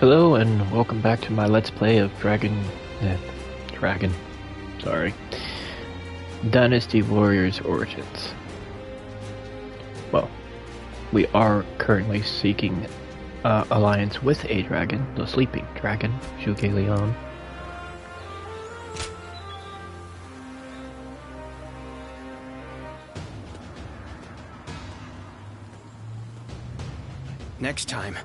Hello and welcome back to my Let's Play of sorry, Dynasty Warriors Origins. Well, we are currently seeking alliance with a dragon, the sleeping dragon, Zhuge Liang. Next time,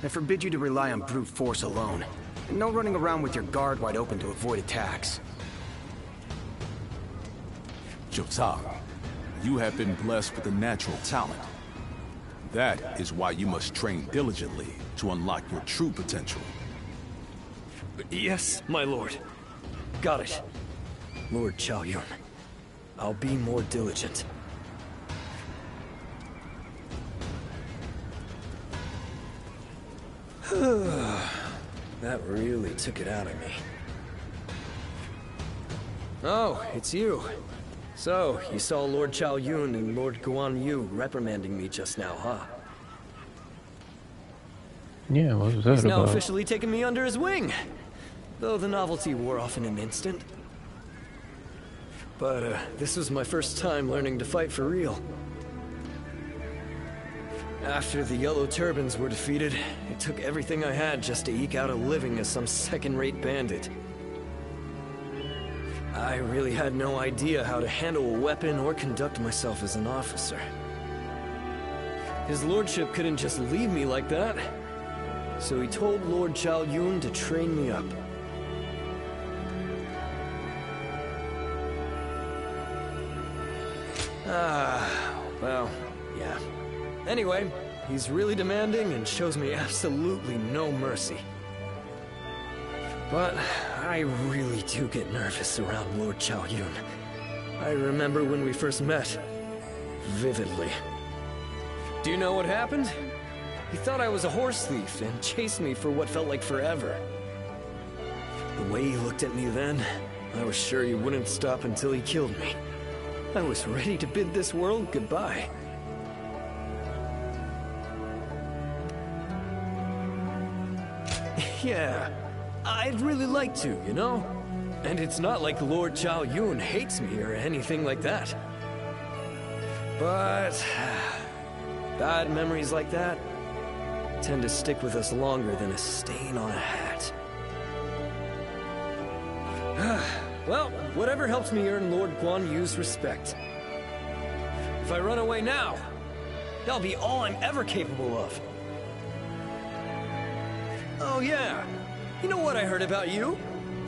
I forbid you to rely on brute force alone. And no running around with your guard wide open to avoid attacks. Zhou Tang, you have been blessed with a natural talent. That is why you must train diligently to unlock your true potential. Yes, my lord. Got it. Lord Chao Yun. I'll be more diligent. That really took it out of me. Oh, it's you. So, you saw Lord Chao Yun and Lord Guan Yu reprimanding me just now, huh? Yeah, what was that He's now about? officially taken me under his wing. Though the novelty wore off in an instant. But, this was my first time learning to fight for real. After the Yellow Turbans were defeated, it took everything I had just to eke out a living as some second-rate bandit. I really had no idea how to handle a weapon or conduct myself as an officer. His lordship couldn't just leave me like that, so he told Lord Chao Yun to train me up. Well, yeah. Anyway, he's really demanding and shows me absolutely no mercy. But I really do get nervous around Lord Chao Yun. I remember when we first met, vividly. Do you know what happened? He thought I was a horse thief and chased me for what felt like forever. The way he looked at me then, I was sure he wouldn't stop until he killed me. I was ready to bid this world goodbye. Yeah, I'd really like to, you know? And it's not like Lord Chao Yun hates me or anything like that. But bad memories like that tend to stick with us longer than a stain on a hat. Well, whatever helps me earn Lord Guan Yu's respect. If I run away now, that'll be all I'm ever capable of. Oh yeah, you know what I heard about you?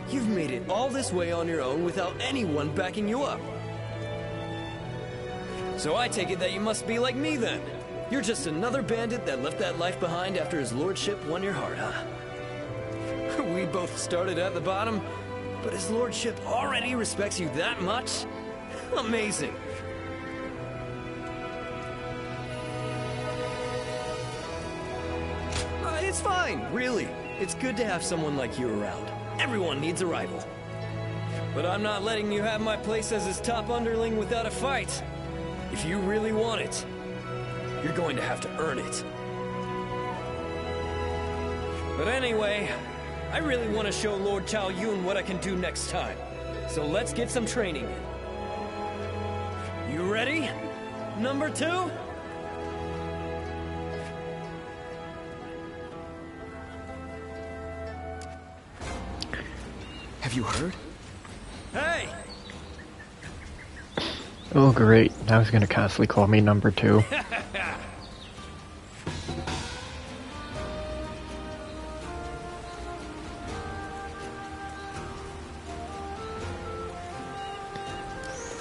You've made it all this way on your own without anyone backing you up. So I take it that you must be like me then. You're just another bandit that left that life behind after his lordship won your heart, huh? We both started at the bottom, but his lordship already respects you that much? Amazing. It's fine, really. It's good to have someone like you around. Everyone needs a rival. But I'm not letting you have my place as his top underling without a fight. If you really want it, you're going to have to earn it. But anyway, I really want to show Lord Chao Yun what I can do next time. So let's get some training in. You ready? Number 2? Have you heard? Hey! Oh great, now he's gonna constantly call me number 2.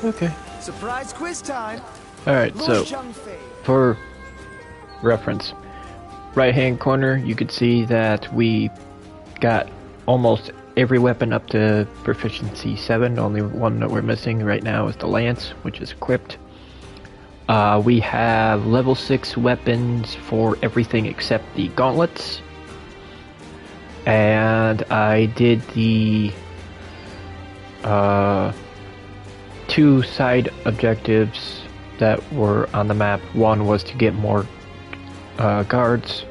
Okay. Surprise quiz time! Alright, so, for reference, right hand corner, you could see that we got almost every weapon up to proficiency 7. Only one that we're missing right now is the lance, which is equipped. We have level 6 weapons for everything except the gauntlets. And I did the 2 side objectives that were on the map. One was to get more guards,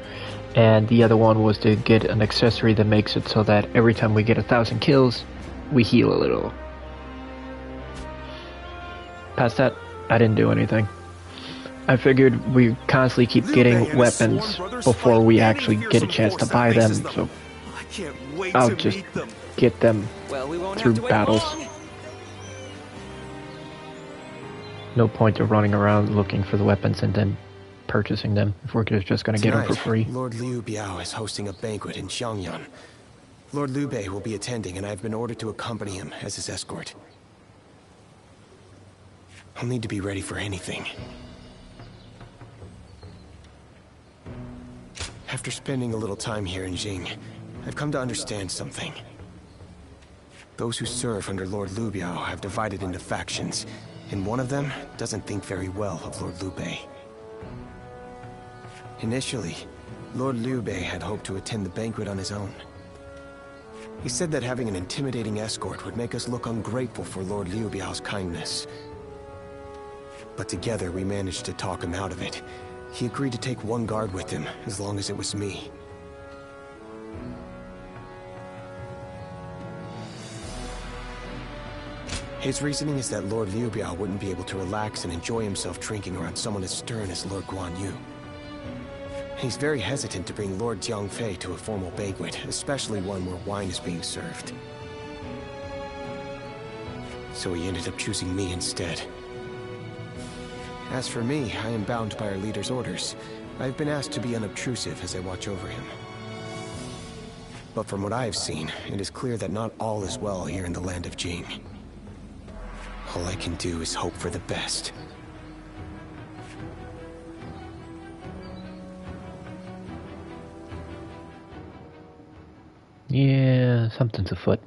and the other one was to get an accessory that makes it so that every time we get 1,000 kills, we heal a little. Past that, I didn't do anything. I figured we constantly keep getting weapons before we actually get a chance to buy them, so I'll just get them through battles. No point of running around looking for the weapons and then purchasing them if we're just going to get them for free. Lord Liu Biao is hosting a banquet in Xiangyan. Lord Liu Bei will be attending, and I've been ordered to accompany him as his escort. I'll need to be ready for anything. After spending a little time here in Jing, I've come to understand something. Those who serve under Lord Liu Biao have divided into factions, and one of them doesn't think very well of Lord Liu Bei. Initially, Lord Liu Bei had hoped to attend the banquet on his own. He said that having an intimidating escort would make us look ungrateful for Lord Liu Biao's kindness. But together we managed to talk him out of it. He agreed to take one guard with him, as long as it was me. His reasoning is that Lord Liu Biao wouldn't be able to relax and enjoy himself drinking around someone as stern as Lord Guan Yu. He's very hesitant to bring Lord Jiangfei to a formal banquet, especially one where wine is being served. So he ended up choosing me instead. As for me, I am bound by our leader's orders. I've been asked to be unobtrusive as I watch over him. But from what I have seen, it is clear that not all is well here in the land of Jing. All I can do is hope for the best. Yeah, something's afoot.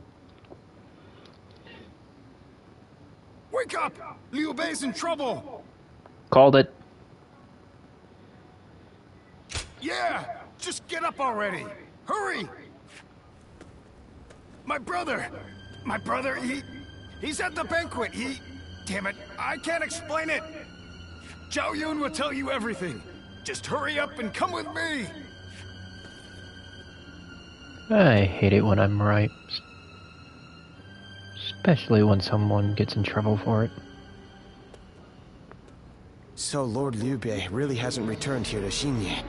Wake up! Liu Bei's in trouble! Called it. Yeah! Just get up already! Hurry! My brother! He's at the banquet! Damn it, I can't explain it! Zhao Yun will tell you everything. Just hurry up and come with me! I hate it when I'm right. Especially when someone gets in trouble for it. So Lord Liu Bei really hasn't returned here to Xinye.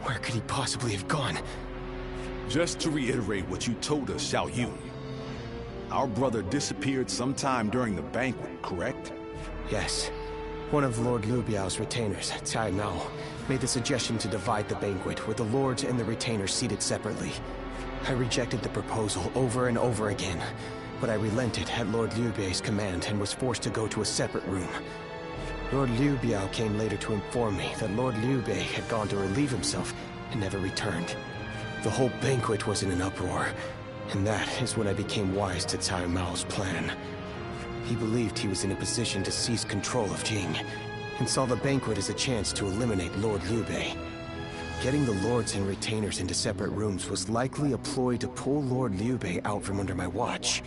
Where could he possibly have gone? Just to reiterate what you told us, Xiao Yun. Our brother disappeared sometime during the banquet, correct? Yes. One of Lord Liu Biao's retainers, Cai Mao, made the suggestion to divide the banquet with the lords and the retainers seated separately. I rejected the proposal over and over again, but I relented at Lord Liu Bei's command and was forced to go to a separate room. Lord Liu Biao came later to inform me that Lord Liu Bei had gone to relieve himself and never returned. The whole banquet was in an uproar, and that is when I became wise to Cai Mao's plan. He believed he was in a position to seize control of Jing, and saw the banquet as a chance to eliminate Lord Liu Bei. Getting the lords and retainers into separate rooms was likely a ploy to pull Lord Liu Bei out from under my watch.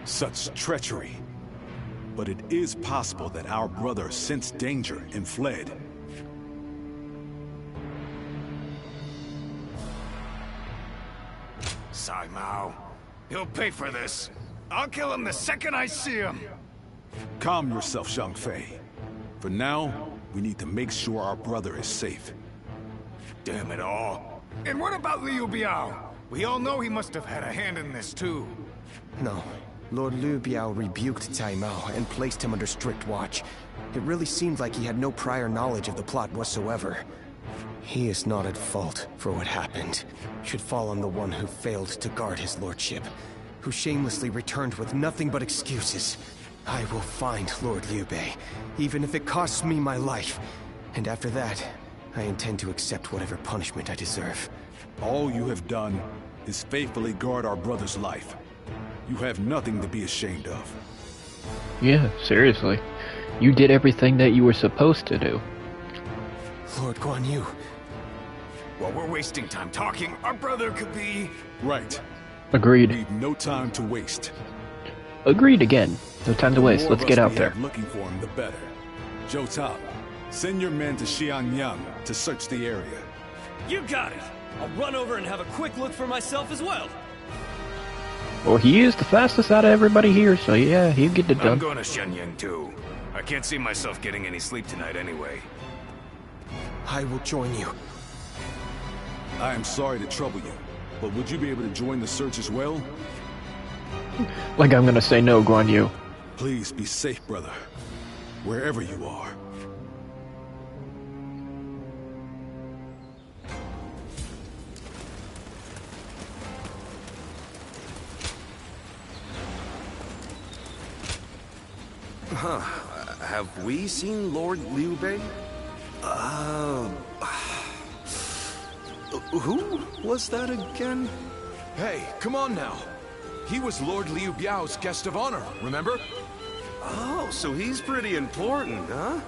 Such treachery. But it is possible that our brother sensed danger and fled. Cai Mao. He'll pay for this. I'll kill him the second I see him. Calm yourself, Zhang Fei. For now, we need to make sure our brother is safe. Damn it all. And what about Liu Biao? We all know he must have had a hand in this too. No. Lord Liu Biao rebuked Cai Mao and placed him under strict watch. It really seemed like he had no prior knowledge of the plot whatsoever. He is not at fault for what happened. Should fall on the one who failed to guard his lordship, who shamelessly returned with nothing but excuses. I will find Lord Liu Bei, even if it costs me my life. And after that, I intend to accept whatever punishment I deserve. All you have done is faithfully guard our brother's life. You have nothing to be ashamed of. Yeah, seriously. You did everything that you were supposed to do. Lord Guan Yu. While we're wasting time talking, our brother could be... Right. Agreed. We've no time to waste. Agreed again. No time to waste. Let's get out there. Looking for him, the better. Zhou Tao, send your men to Xiangyang to search the area. You got it! I'll run over and have a quick look for myself as well. Well, he is the fastest out of everybody here, so yeah, he'll get it done. I'm going to Shenyang too. I can't see myself getting any sleep tonight anyway. I will join you. I am sorry to trouble you, but would you be able to join the search as well? Like I'm gonna say no, Guan Yu. Please be safe, brother. Wherever you are. Huh. Have we seen Lord Liu Bei? Who was that again? Hey, come on now. He was Lord Liu Biao's guest of honor, remember? Oh, so he's pretty important, huh?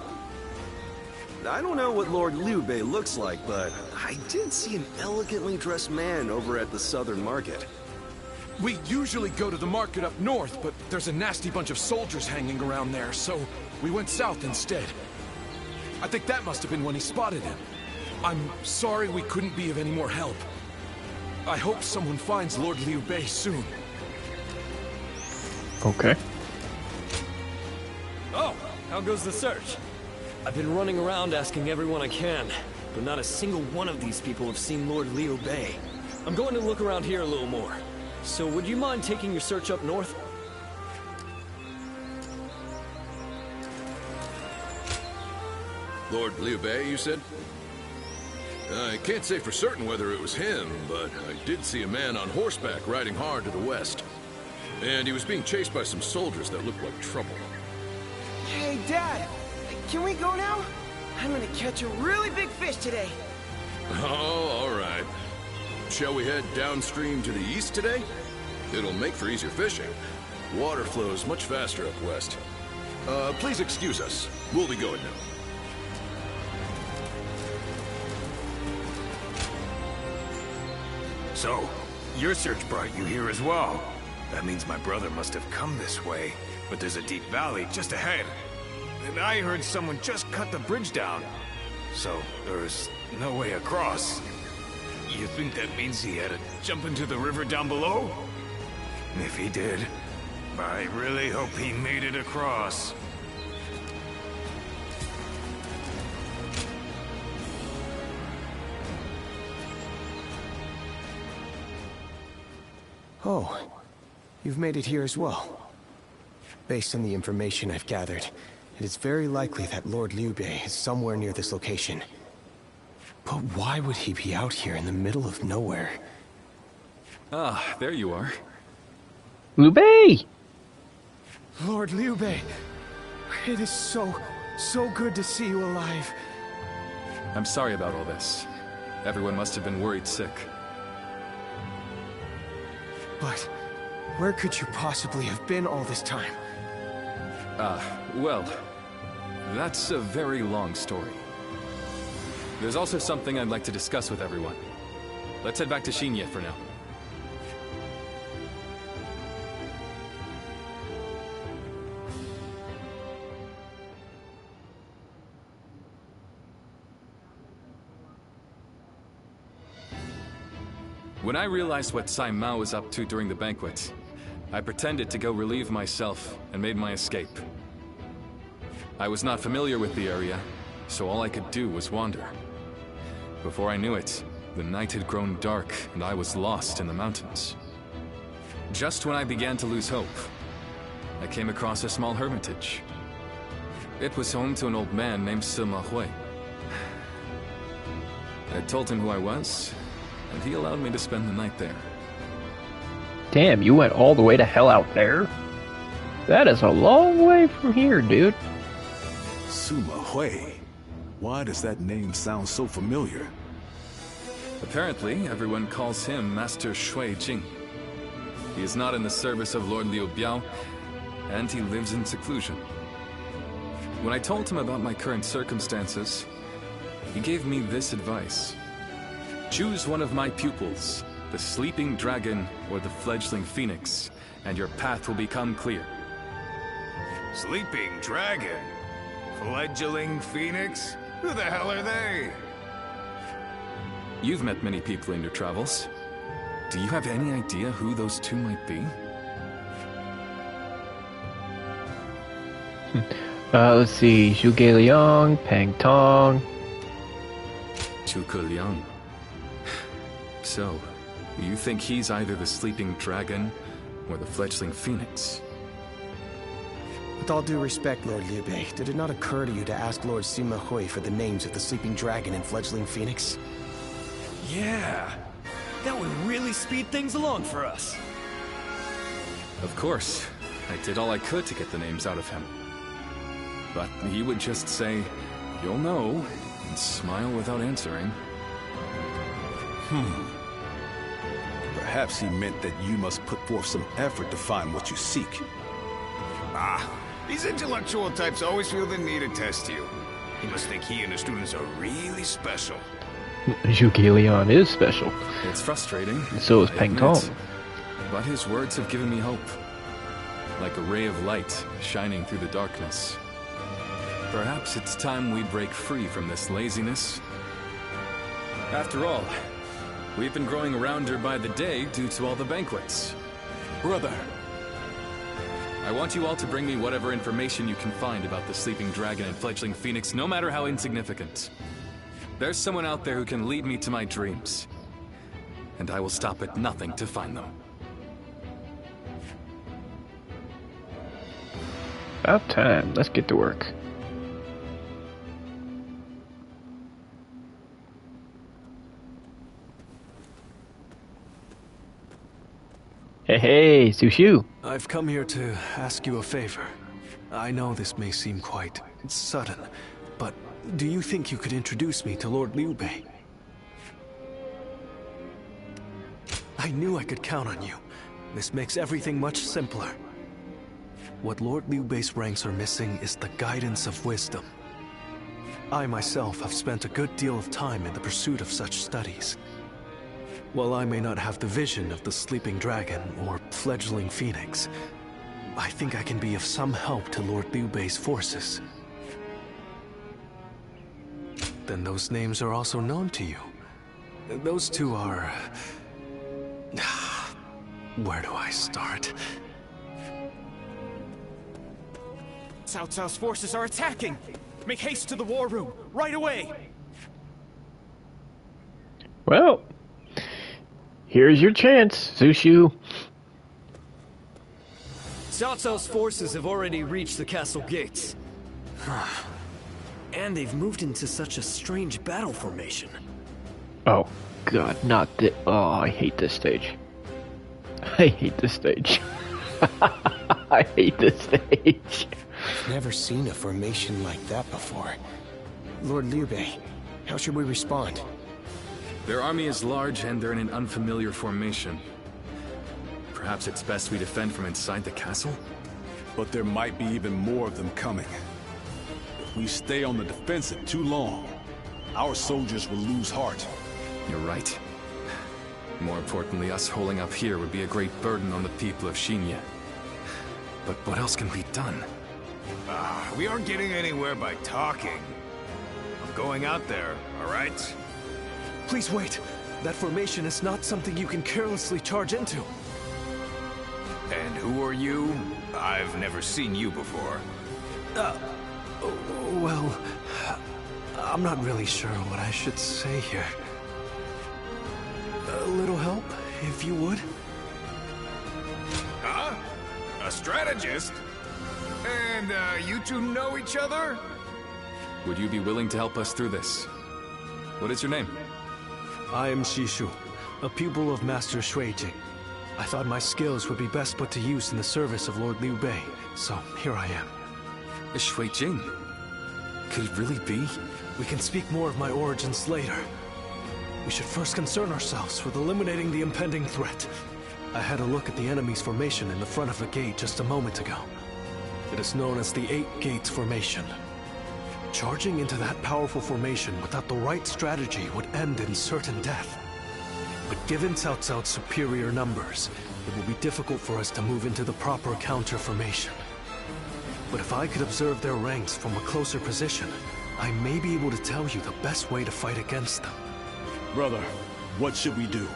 I don't know what Lord Liu Bei looks like, but I did see an elegantly dressed man over at the southern market. We usually go to the market up north, but there's a nasty bunch of soldiers hanging around there, so we went south instead. I think that must have been when he spotted him. I'm sorry we couldn't be of any more help. I hope someone finds Lord Liu Bei soon. Okay. Oh, how goes the search? I've been running around asking everyone I can, but not a single one of these people have seen Lord Liu Bei. I'm going to look around here a little more. So would you mind taking your search up north? Lord Liu Bei, you said? I can't say for certain whether it was him, but I did see a man on horseback riding hard to the west. And he was being chased by some soldiers that looked like trouble. Hey, Dad! Can we go now? I'm gonna catch a really big fish today. Oh, all right. Shall we head downstream to the east today? It'll make for easier fishing. Water flows much faster up west. Please excuse us. We'll be going now. So, your search brought you here as well. That means my brother must have come this way. But there's a deep valley just ahead. And I heard someone just cut the bridge down. So, there's no way across. You think that means he had to jump into the river down below? If he did, I really hope he made it across. Oh, you've made it here as well. Based on the information I've gathered, it is very likely that Lord Liu Bei is somewhere near this location. But why would he be out here in the middle of nowhere? Ah, there you are. Liu Bei! Lord Liu Bei, it is so good to see you alive. I'm sorry about all this. Everyone must have been worried sick. But where could you possibly have been all this time? Well, that's a very long story. There's also something I'd like to discuss with everyone. Let's head back to Xinye for now. When I realized what Sai Mao was up to during the banquet, I pretended to go relieve myself and made my escape. I was not familiar with the area, so all I could do was wander. Before I knew it, the night had grown dark and I was lost in the mountains. Just when I began to lose hope, I came across a small hermitage. It was home to an old man named Sima Hui. I told him who I was, and he allowed me to spend the night there. Damn, you went all the way to hell out there? That is a long way from here, dude. Sima Hui. Why does that name sound so familiar? Apparently, everyone calls him Master Shui Jing. He is not in the service of Lord Liu Biao, and he lives in seclusion. When I told him about my current circumstances, he gave me this advice. Choose one of my pupils, the sleeping dragon or the fledgling phoenix, and your path will become clear. Sleeping dragon? Fledgling phoenix? Who the hell are they? You've met many people in your travels. Do you have any idea who those two might be? Let's see. Zhuge Liang, Pang Tong. Zhuge Liang. So, you think he's either the Sleeping Dragon or the Fledgling Phoenix? With all due respect, Lord Liu Bei, did it not occur to you to ask Lord Sima Hui for the names of the Sleeping Dragon and Fledgling Phoenix? Yeah, that would really speed things along for us. Of course. I did all I could to get the names out of him. But he would just say, "You'll know," and smile without answering. Perhaps he meant that you must put forth some effort to find what you seek. These intellectual types always feel the need to test you. He must think he and the students are really special. Zhuge Liang is special. It's frustrating. So is I Pang admit, Tong. But his words have given me hope. Like a ray of light shining through the darkness. Perhaps it's time we break free from this laziness. After all, we've been growing rounder by the day due to all the banquets. Brother, I want you all to bring me whatever information you can find about the Sleeping Dragon and Fledgling Phoenix, no matter how insignificant. There's someone out there who can lead me to my dreams. And I will stop at nothing to find them. About time. Let's get to work. Hey, Sushu. I've come here to ask you a favor. I know this may seem quite sudden, but do you think you could introduce me to Lord Liu Bei? I knew I could count on you. This makes everything much simpler. What Lord Liu Bei's ranks are missing is the guidance of wisdom. I myself have spent a good deal of time in the pursuit of such studies. While I may not have the vision of the Sleeping Dragon or Fledgling Phoenix, I think I can be of some help to Lord Liu Bei's forces. Then those names are also known to you. Those two are... Where do I start? Cao Cao's forces are attacking! Make haste to the war room, right away! Well, here's your chance, Sushu. Cao Cao's forces have already reached the castle gates. And they've moved into such a strange battle formation. Oh, God, not this. Oh, I hate this stage. I hate this stage. I hate this stage. I've never seen a formation like that before. Lord Liu Bei, how should we respond? Their army is large and they're in an unfamiliar formation. Perhaps it's best we defend from inside the castle? but there might be even more of them coming. If we stay on the defensive too long, our soldiers will lose heart. You're right. More importantly, us holding up here would be a great burden on the people of Xinya. But what else can be done? We aren't getting anywhere by talking. I'm going out there, all right? Please wait. That formation is not something you can carelessly charge into. And who are you? I've never seen you before. Well, I'm not really sure what I should say here. A little help, if you would. Huh? A strategist? And, you two know each other? Would you be willing to help us through this? What is your name? I am Shishu, a pupil of Master Shuijing. I thought my skills would be best put to use in the service of Lord Liu Bei, so here I am. Shuijing? Could it really be? We can speak more of my origins later. We should first concern ourselves with eliminating the impending threat. I had a look at the enemy's formation in the front of the gate just a moment ago. It is known as the Eight Gates Formation. Charging into that powerful formation without the right strategy would end in certain death. But given Cao Cao's superior numbers, it will be difficult for us to move into the proper counter formation. But if I could observe their ranks from a closer position, I may be able to tell you the best way to fight against them. Brother, what should we do?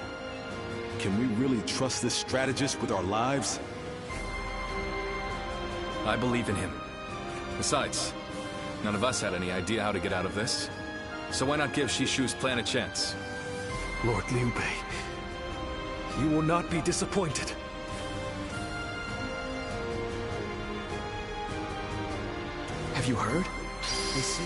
Can we really trust this strategist with our lives? I believe in him. Besides, none of us had any idea how to get out of this. So why not give Shishu's plan a chance? Lord Liu Bei, you will not be disappointed. Have you heard? They say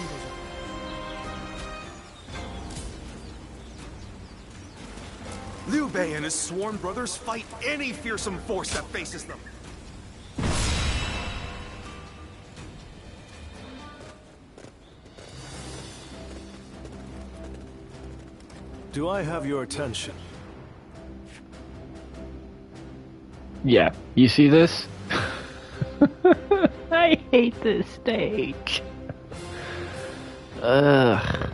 Liu Bei and his sworn brothers fight any fearsome force that faces them. Do I have your attention? Yeah, you see this? I hate this stage. Ugh.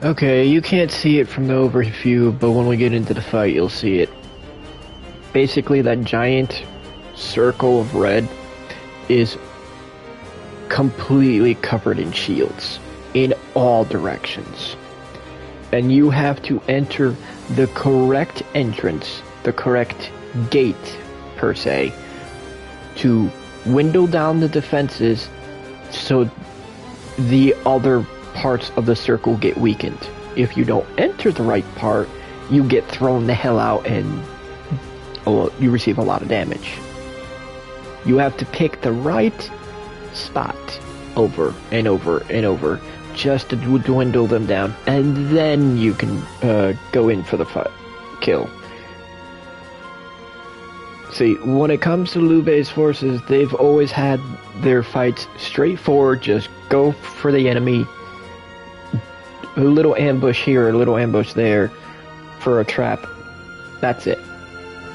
Okay, you can't see it from the overview, but when we get into the fight, you'll see it. Basically, that giant circle of red is completely covered in shields in all directions. And you have to enter the correct entrance, the correct gate, per se, to window down the defenses so the other parts of the circle get weakened. If you don't enter the right part, you get thrown the hell out and you receive a lot of damage. You have to pick the right spot over and over and over just to dwindle them down, and then you can go in for the kill. See, when it comes to Liu Bei's forces, they've always had their fights straightforward, just go for the enemy, a little ambush here, a little ambush there for a trap. That's it.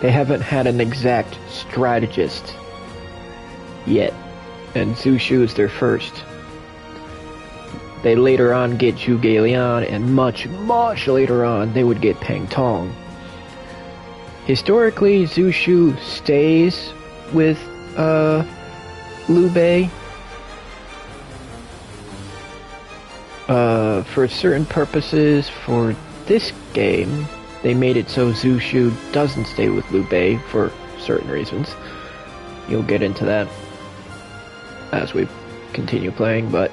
They haven't had an exact strategist yet, and Zhu Shu is their first. They later on get Zhuge Liang, and much, much later on they would get Pang Tong. Historically, Zhu Shu stays with Liu Bei for certain purposes. For this game, they made it so Zhu Shu doesn't stay with Liu Bei for certain reasons. You'll get into that as we continue playing, but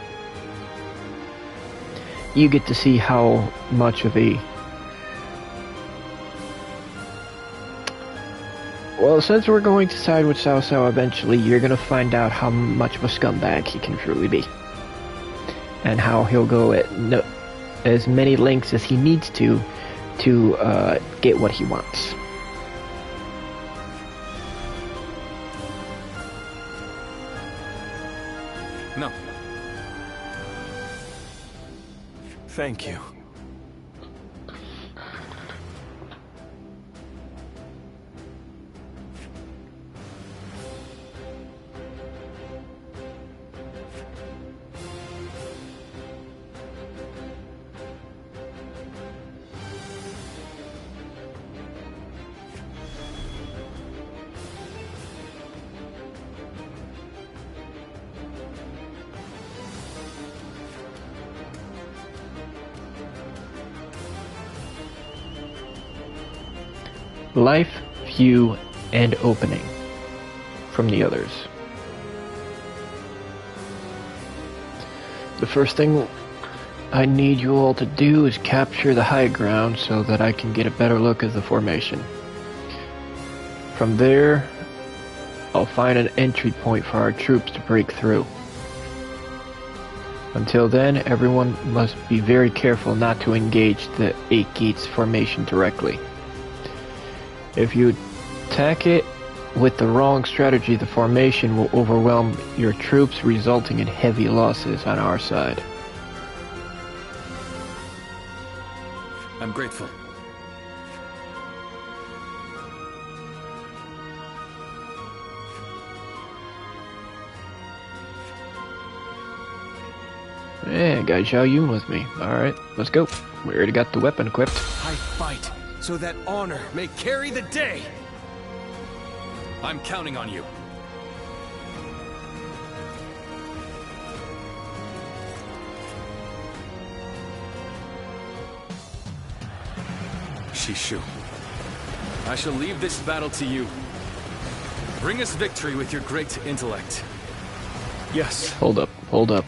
you get to see how much of a... Well, since we're going to side with Cao Cao eventually, you're going to find out how much of a scumbag he can truly be. And how he'll go at as many lengths as he needs to get what he wants. No. Thank you. Life, view, and opening from the others. The first thing I need you all to do is capture the high ground so that I can get a better look at the formation. From there, I'll find an entry point for our troops to break through. Until then, everyone must be very careful not to engage the 8 gates formation directly. If you attack it with the wrong strategy, the formation will overwhelm your troops, resulting in heavy losses on our side. I'm grateful. Yeah, got Xiao Yun with me. Alright, let's go. We already got the weapon equipped. I fight so that honor may carry the day! I'm counting on you. Shishu, I shall leave this battle to you. Bring us victory with your great intellect. Yes. Hold up, hold up.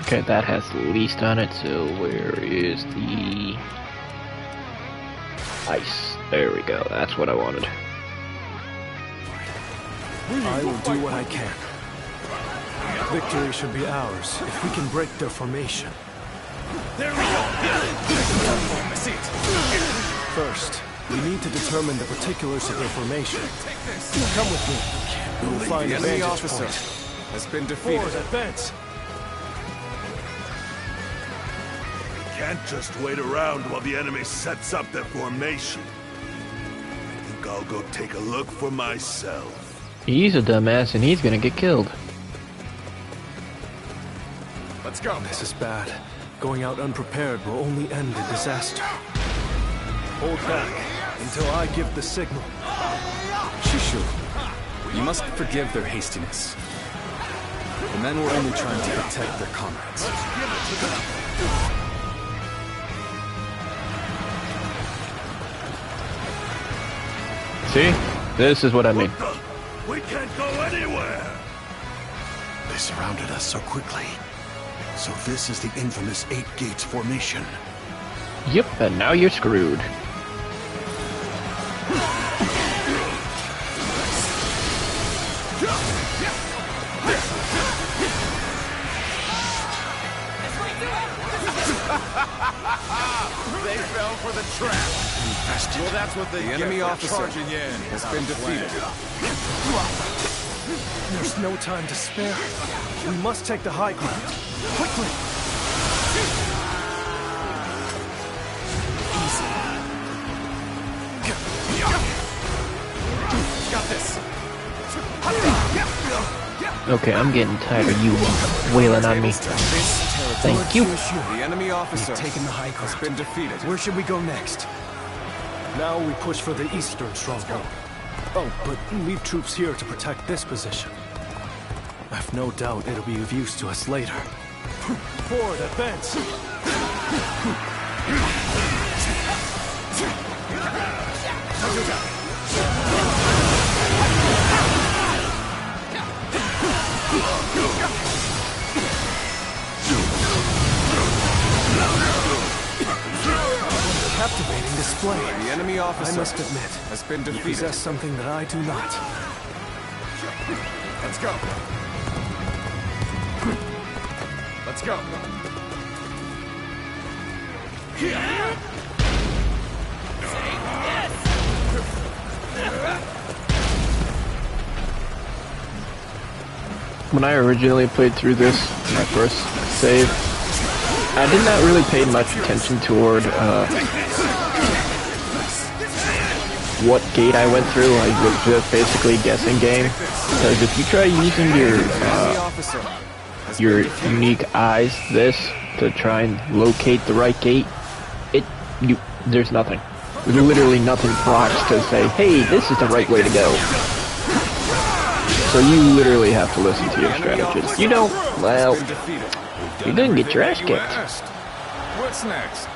Okay, that has the least on it, so where is the ice? There we go, that's what I wanted. I will do what I can. Victory should be ours if we can break their formation. There we go! I see it! First, we need to determine the particulars of their formation. Come with me. We will find a vantage officer point. has been defeated. Forward, advance! Can't just wait around while the enemy sets up their formation. I think I'll go take a look for myself. He's a dumbass and he's gonna get killed. Let's go! This is bad. Going out unprepared will only end in disaster. Hold back until I give the signal. Shishu, you must forgive their hastiness. The men were only trying to protect their comrades. See? This is what I mean. We can't go anywhere! They surrounded us so quickly. So this is the infamous Eight Gates formation. Yep, and now you're screwed. They fell for the trap. Well, that's what the enemy officer charging in has been defeated. There's no time to spare. We must take the high ground. Quickly! Got this. Okay, I'm getting tired of you wailing on me. Thank you. The enemy officer Taking the high has ground. been defeated. Where should we go next? Now we push for the eastern stronghold. Oh, but leave troops here to protect this position. I've no doubt it'll be of use to us later. Forward, advance! Captivating display. The enemy officer I must admit, has been you defeated. possess something that I do not. Let's go. Let's go. When I originally played through this, my first save, I did not really pay much attention toward what gate I went through. I was just basically guessing game. Because if you try using your unique eyes, to try and locate the right gate, there's nothing. There's literally nothing procs to say, hey, this is the right way to go. So you literally have to listen to your strategist. You don't, well, you're gonna get your ass kicked. What's next?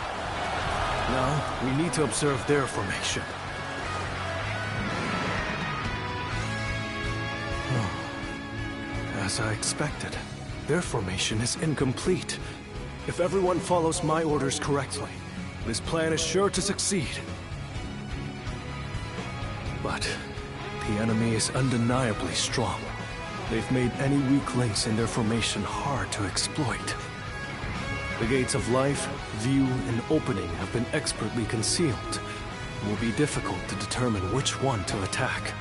Now, we need to observe their formation. As I expected, their formation is incomplete. If everyone follows my orders correctly, this plan is sure to succeed. But the enemy is undeniably strong. They've made any weak links in their formation hard to exploit. The gates of life, view, and opening have been expertly concealed. It will be difficult to determine which one to attack.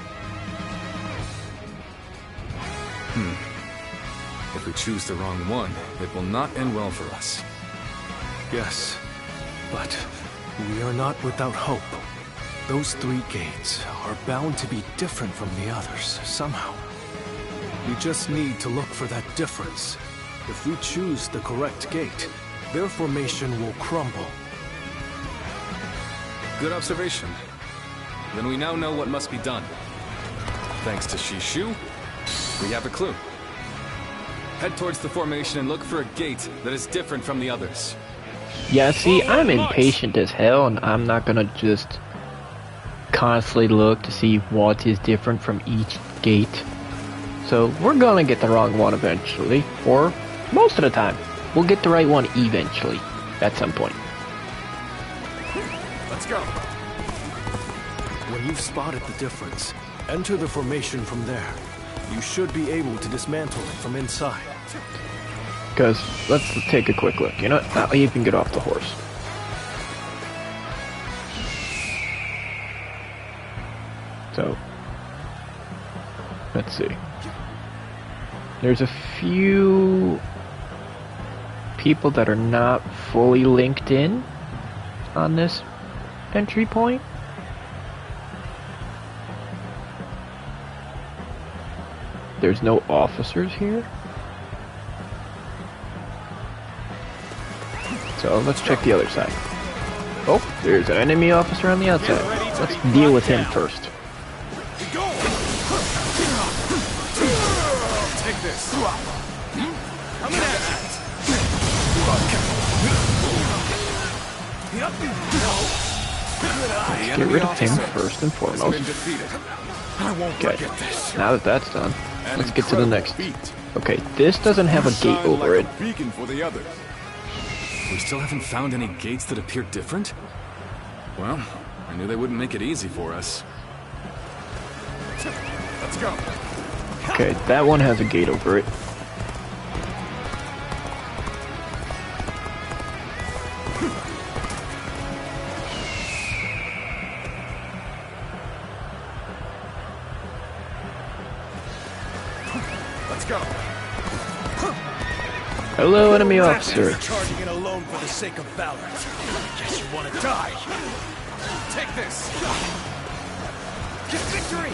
If we choose the wrong one, it will not end well for us. Yes, but we are not without hope. Those 3 gates are bound to be different from the others, somehow. We just need to look for that difference. If we choose the correct gate, their formation will crumble. Good observation. Then we now know what must be done. Thanks to Shishu, we have a clue. Head towards the formation and look for a gate that is different from the others. Yeah, see, I'm impatient as hell, and I'm not gonna just constantly look to see what is different from each gate. So we're gonna get the wrong one eventually, or most of the time, we'll get the right one eventually, at some point. Let's go. When you've spotted the difference, enter the formation from there. You should be able to dismantle it from inside. Because, let's take a quick look. You know what? I'll even get off the horse. So, let's see. There's a few people that are not fully linked in on this entry point. There's no officers here. So let's check the other side. Oh, there's an enemy officer on the outside. Let's deal with him first. Take this. Come in Let's get rid of him first and foremost. Okay, now that that's done, let's get to the next. Okay, this doesn't have a gate over it. Beacon for the others. We still haven't found any gates that appear different? Well, I knew they wouldn't make it easy for us. Let's go. Okay, that one has a gate over it. Let's go. Hello, enemy officer. Charging it alone for the sake of valor. Guess you want to die. Take this. Get victory.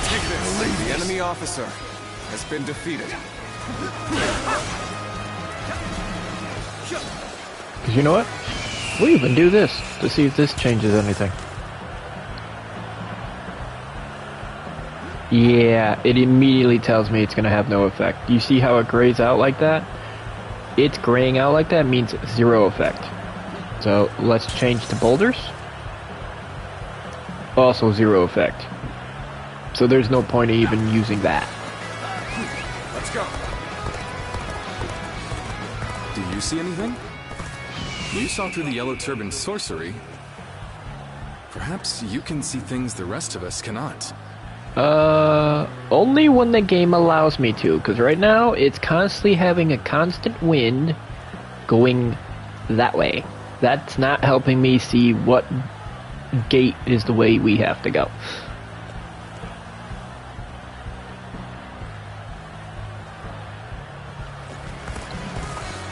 Take this. The enemy officer has been defeated. Because you know what? We'll even do this to see if this changes anything. Yeah, it immediately tells me it's going to have no effect. You see how it grays out like that? It's graying out like that means 0 effect. So let's change to boulders. Also 0 effect. So there's no point of even using that. Let's go. Do you see anything? You saw through the yellow turban sorcery. Perhaps you can see things the rest of us cannot. Only when the game allows me to, because right now it's constantly having a constant wind going that way. That's not helping me see what gate is the way we have to go.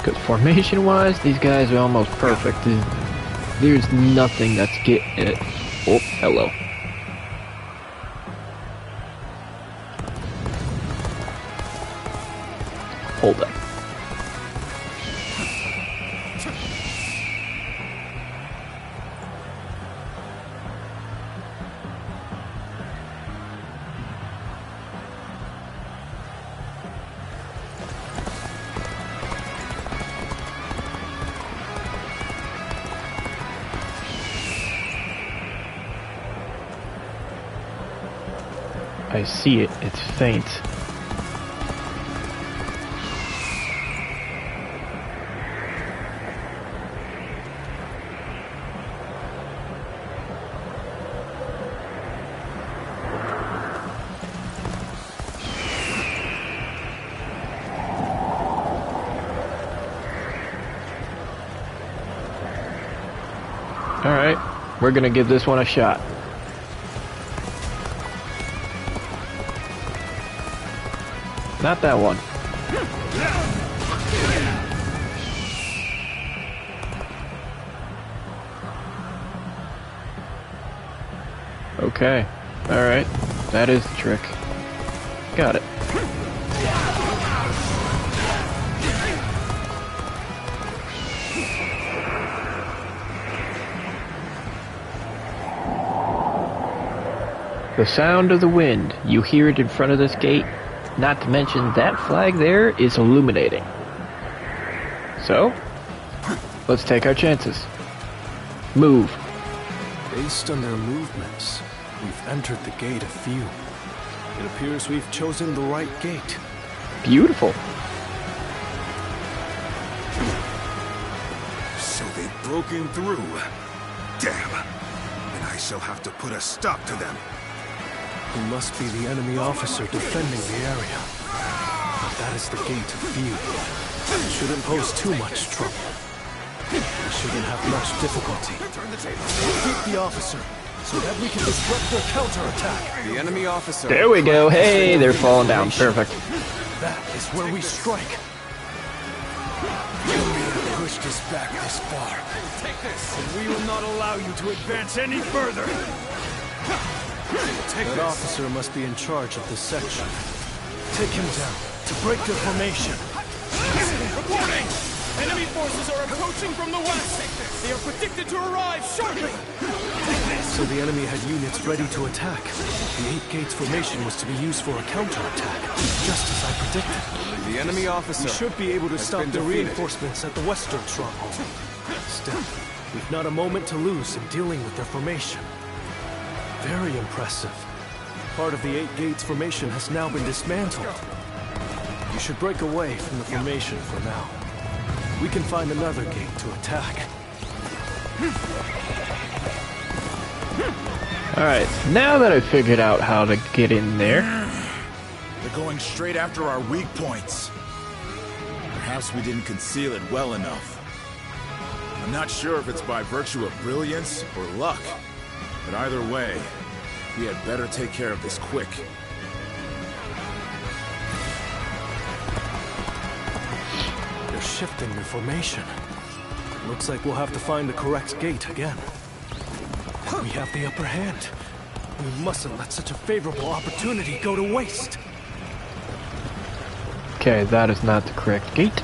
Because formation-wise, these guys are almost perfect. There's nothing that's getting it. Oh, hello. Hold up. I see it. It's faint. Alright, we're gonna give this one a shot. Not that one. Okay. Alright. That is the trick. Got it. The sound of the wind. You hear it in front of this gate. Not to mention that flag there is illuminating. So, let's take our chances. Move. Based on their movements, we've entered the gate anew. It appears we've chosen the right gate. Beautiful. So they've broken through. Damn. And I shall have to put a stop to them. He must be the enemy officer defending the area. But that is the gate of view. It shouldn't pose too much trouble. We shouldn't have much difficulty. Keep the officer, so that we can disrupt their counterattack. The enemy officer. There we go. Hey, they're falling down. Perfect. That is where we strike. You have pushed us back this far. Take this. And we will not allow you to advance any further. That officer must be in charge of this section. Take him down to break their formation. Reporting! Enemy forces are approaching from the west. They are predicted to arrive shortly. So the enemy had units ready to attack. The 8 gates formation was to be used for a counterattack, just as I predicted. The enemy officer. We should be able to stop the defeated. reinforcements at the western stronghold. Still, we've not a moment to lose in dealing with their formation. Very impressive. Part of the 8 gates formation has now been dismantled. You should break away from the formation for now. We can find another gate to attack. Alright, now that I've figured out how to get in there. They're going straight after our weak points. Perhaps we didn't conceal it well enough. I'm not sure if it's by virtue of brilliance or luck, but either way, we had better take care of this quick. They're shifting their formation. Looks like we'll have to find the correct gate again. We have the upper hand. We mustn't let such a favorable opportunity go to waste. Okay, that is not the correct gate.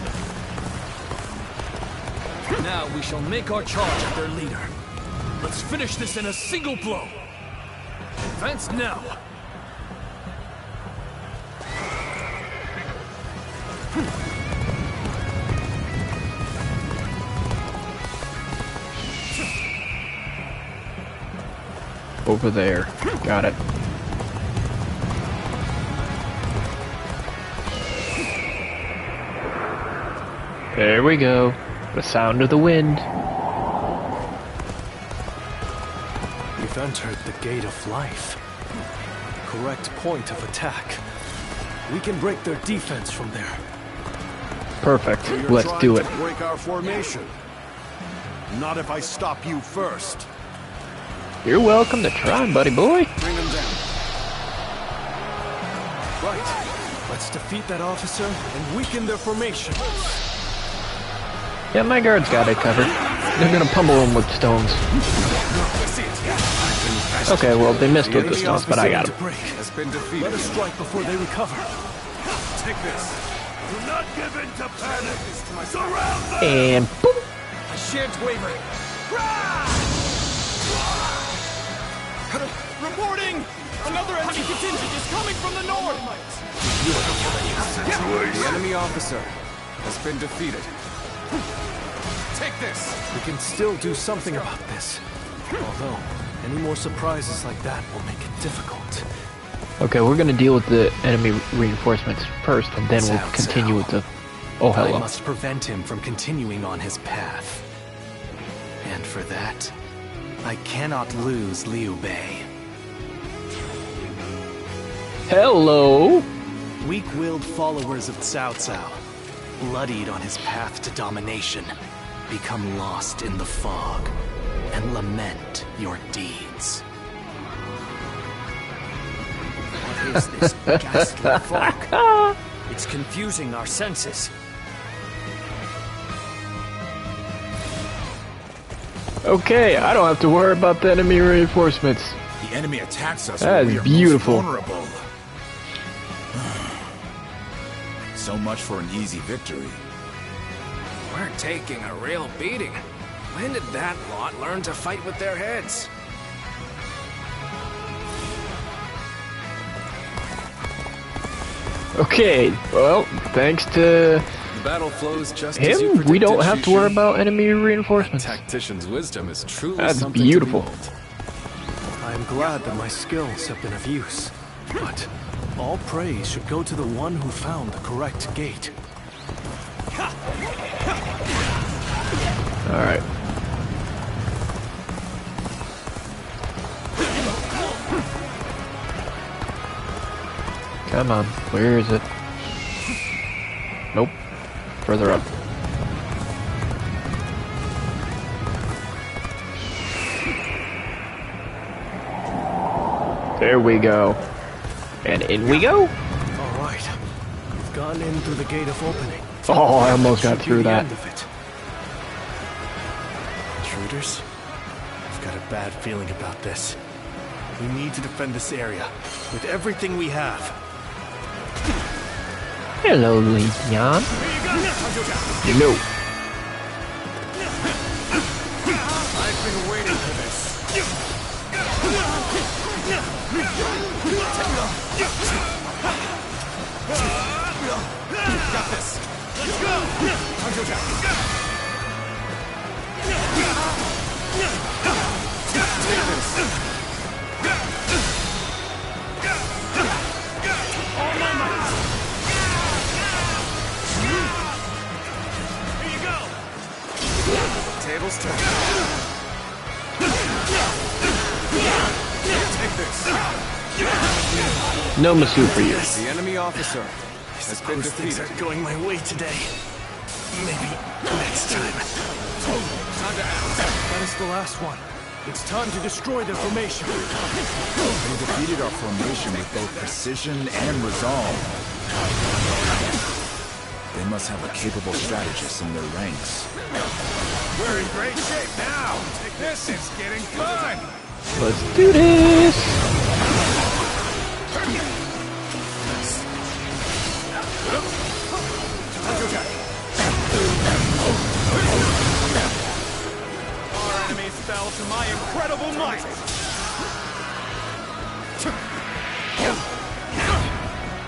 Now we shall make our charge at their leader. Let's finish this in a single blow. Advance now. Over there. Got it. There we go. The sound of the wind. We've entered the gate of life. Correct point of attack. We can break their defense from there. Perfect. Let's do it. Break our formation. Not if I stop you first. You're welcome to try, buddy boy. Bring them down. Right. Let's defeat that officer and weaken their formation. Yeah, my guards got it covered. They're gonna pummel them with stones. Okay, well, they missed with the stones, but I got them. Has been defeated. Let us strike before they recover. Take this. Do not give in to panic. Surround them. And boom! I shan't waver. Reporting! Another enemy contingent is coming from the north! The enemy officer has been defeated. Take this! We can still do something about this. Although, any more surprises like that will make it difficult. Okay, we're gonna deal with the enemy reinforcements first, and then we'll continue with the... Oh, hello. I must prevent him from continuing on his path. And for that, I cannot lose Liu Bei. Hello! Weak-willed followers of Cao Cao, bloodied on his path to domination, become lost in the fog and lament your deeds. What is this ghastly fog? It's confusing our senses. Okay, I don't have to worry about the enemy reinforcements. The enemy attacks us That when is we are beautiful. most vulnerable. So much for an easy victory. We're taking a real beating. When did that lot learn to fight with their heads? Okay, well, thanks to The battle flows just as you him, we predicted, don't have to Shushu. worry about enemy reinforcements. Tactician's wisdom is truly That's something beautiful. to behold. I am glad that my skills have been of use, but all praise should go to the one who found the correct gate. Alright. Come on, where is it? Nope. Further up. There we go. And in we go. Alright, we've gone in through the gate of opening. Oh, I almost got Should be through the that. end of it. Intruders? I've got a bad feeling about this. We need to defend this area with everything we have. Hello, Leon. No. I've been waiting for this. Got this. Let's go. Take this. All my might. Here you go. Tables turn. Take this. No Masu for you. The enemy officer has been Things defeated. are going my way today. Maybe next time. Time to act. That is the last one. It's time to destroy their formation. They defeated our formation with both precision and resolve. They must have a capable strategist in their ranks. We're in great shape now. This is getting fun. Let's do this. Our enemies fell to my incredible might.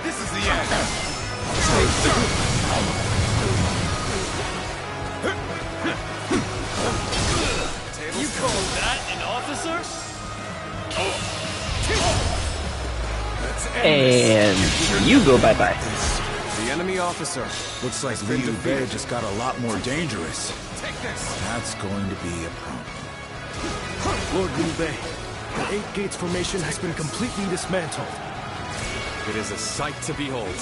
This is the end. You call that an officer? And you go bye-bye. The enemy officer. Looks like Liu Bei just got a lot more dangerous. Take this. That's going to be a problem. Lord Liu Bei, the Eight Gates formation has been completely dismantled. It is a sight to behold.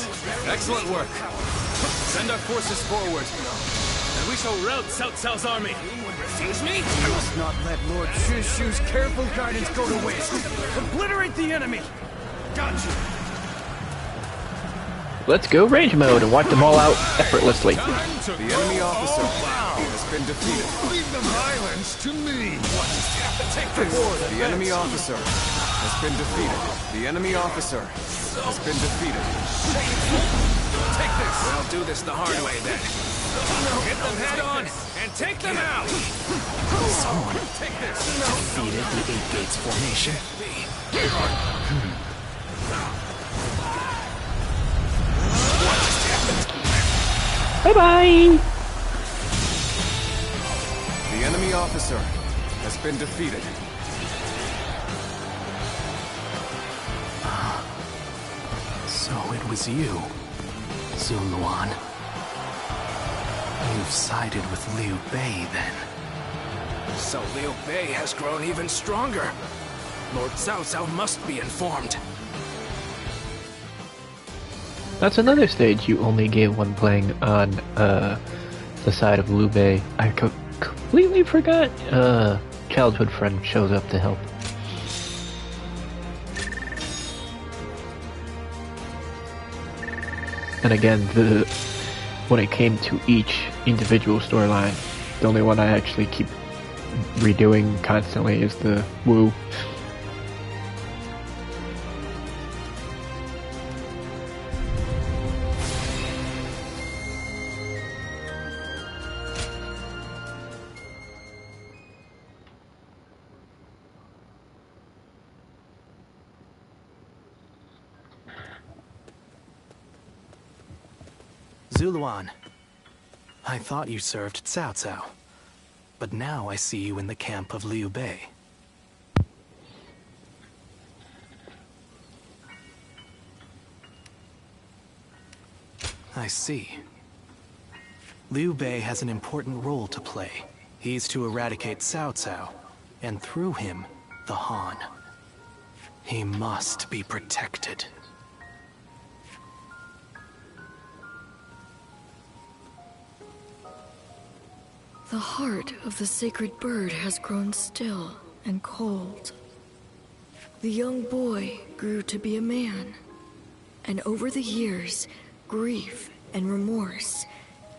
Excellent work. Send our forces forward, and we shall rout Cao Cao's army. Refuse me? You must not let Lord Shushu's careful guidance go to waste. Obliterate the enemy. Got you. Let's go range mode and wipe them all out effortlessly. The enemy officer has been defeated. Leave the violence to me. Take this. The enemy officer has been defeated. The enemy officer has been defeated. Take this. We'll do this the hard way then. Hit them head on and take them out. Someone Take this. defeated the Eight Gates formation. Bye-bye. The enemy officer has been defeated. So it was you, Zuluan. You've sided with Liu Bei, then. So Liu Bei has grown even stronger. Lord Cao Cao must be informed. That's another stage you only get when playing on the side of Liu Bei. I completely forgot childhood friend shows up to help. And again, when it came to each individual storyline, the only one I actually keep redoing constantly is the Wu. Zuluan, I thought you served Cao Cao, but now I see you in the camp of Liu Bei. I see. Liu Bei has an important role to play. He's to eradicate Cao Cao, and through him, the Han. He must be protected. The heart of the sacred bird has grown still and cold. The young boy grew to be a man, and over the years, grief and remorse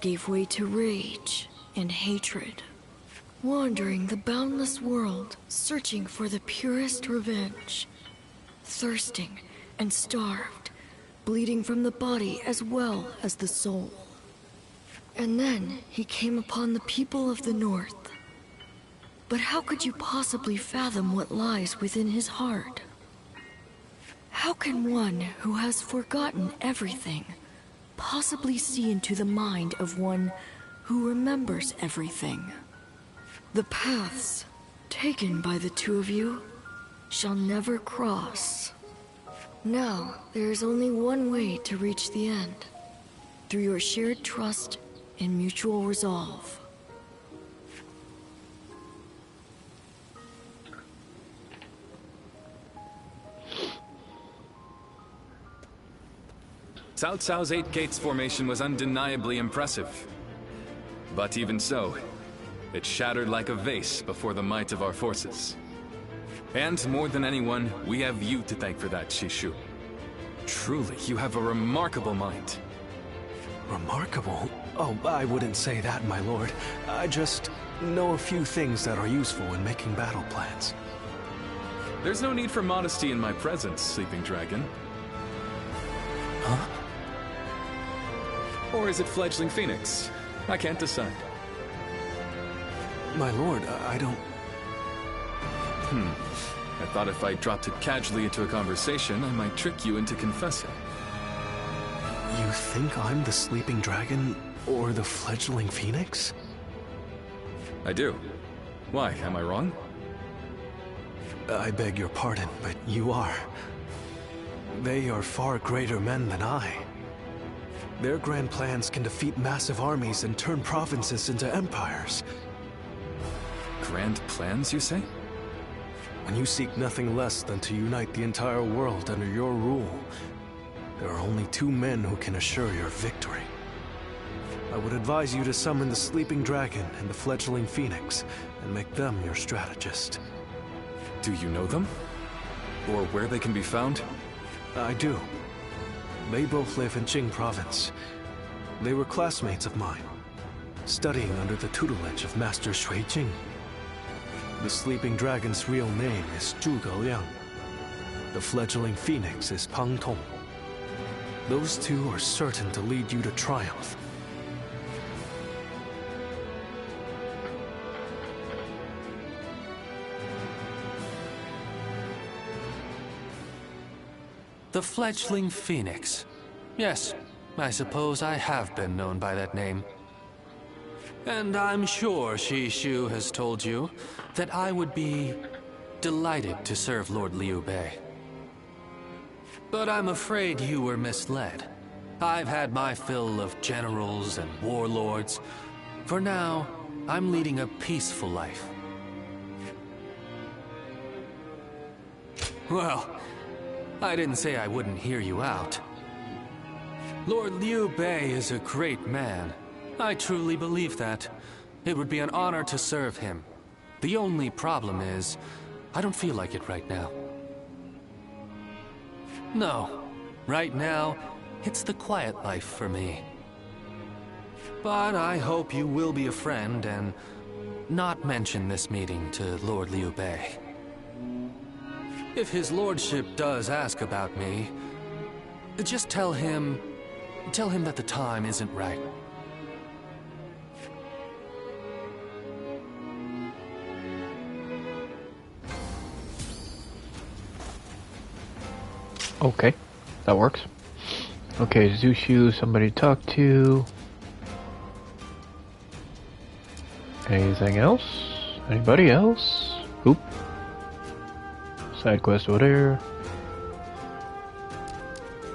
gave way to rage and hatred. Wandering the boundless world, searching for the purest revenge. Thirsting and starved, bleeding from the body as well as the soul. And then he came upon the people of the North. But how could you possibly fathom what lies within his heart? How can one who has forgotten everything possibly see into the mind of one who remembers everything? The paths taken by the two of you shall never cross. Now, there is only one way to reach the end. Through your shared trust and mutual resolve. Cao Cao's 8 Gates formation was undeniably impressive. But even so, it shattered like a vase before the might of our forces. And more than anyone, we have you to thank for that, Shishu. Truly, you have a remarkable mind. Remarkable? Oh, I wouldn't say that, my lord. I just know a few things that are useful in making battle plans. There's no need for modesty in my presence, Sleeping Dragon. Huh? Or is it Fledgling Phoenix? I can't decide. My lord, I don't... I thought if I dropped it casually into a conversation, I might trick you into confessing. You think I'm the Sleeping Dragon, or the Fledgling Phoenix? I do. Why, am I wrong? I beg your pardon, but you are. They are far greater men than I. Their grand plans can defeat massive armies and turn provinces into empires. Grand plans, you say? When you seek nothing less than to unite the entire world under your rule, there are only 2 men who can assure your victory. I would advise you to summon the Sleeping Dragon and the Fledgling Phoenix, and make them your strategist. Do you know them? Or where they can be found? I do. They both live in Jing Province. They were classmates of mine, studying under the tutelage of Master Shui Jing. The Sleeping Dragon's real name is Zhuge Liang. The Fledgling Phoenix is Pang Tong. Those 2 are certain to lead you to triumph. The Fledgling Phoenix. Yes, I suppose I have been known by that name. And I'm sure Shishu has told you that I would be delighted to serve Lord Liu Bei. But I'm afraid you were misled. I've had my fill of generals and warlords. For now, I'm leading a peaceful life. Well, I didn't say I wouldn't hear you out. Lord Liu Bei is a great man. I truly believe that. It would be an honor to serve him. The only problem is, I don't feel like it right now. No. Right now, It's the quiet life for me. But I hope you will be a friend and not mention this meeting to Lord Liu Bei. If his lordship does ask about me, just tell him that the time isn't right. Okay, that works. Okay, Zushu, somebody to talk to. Anything else? Anybody else? Oop. Side quest over there.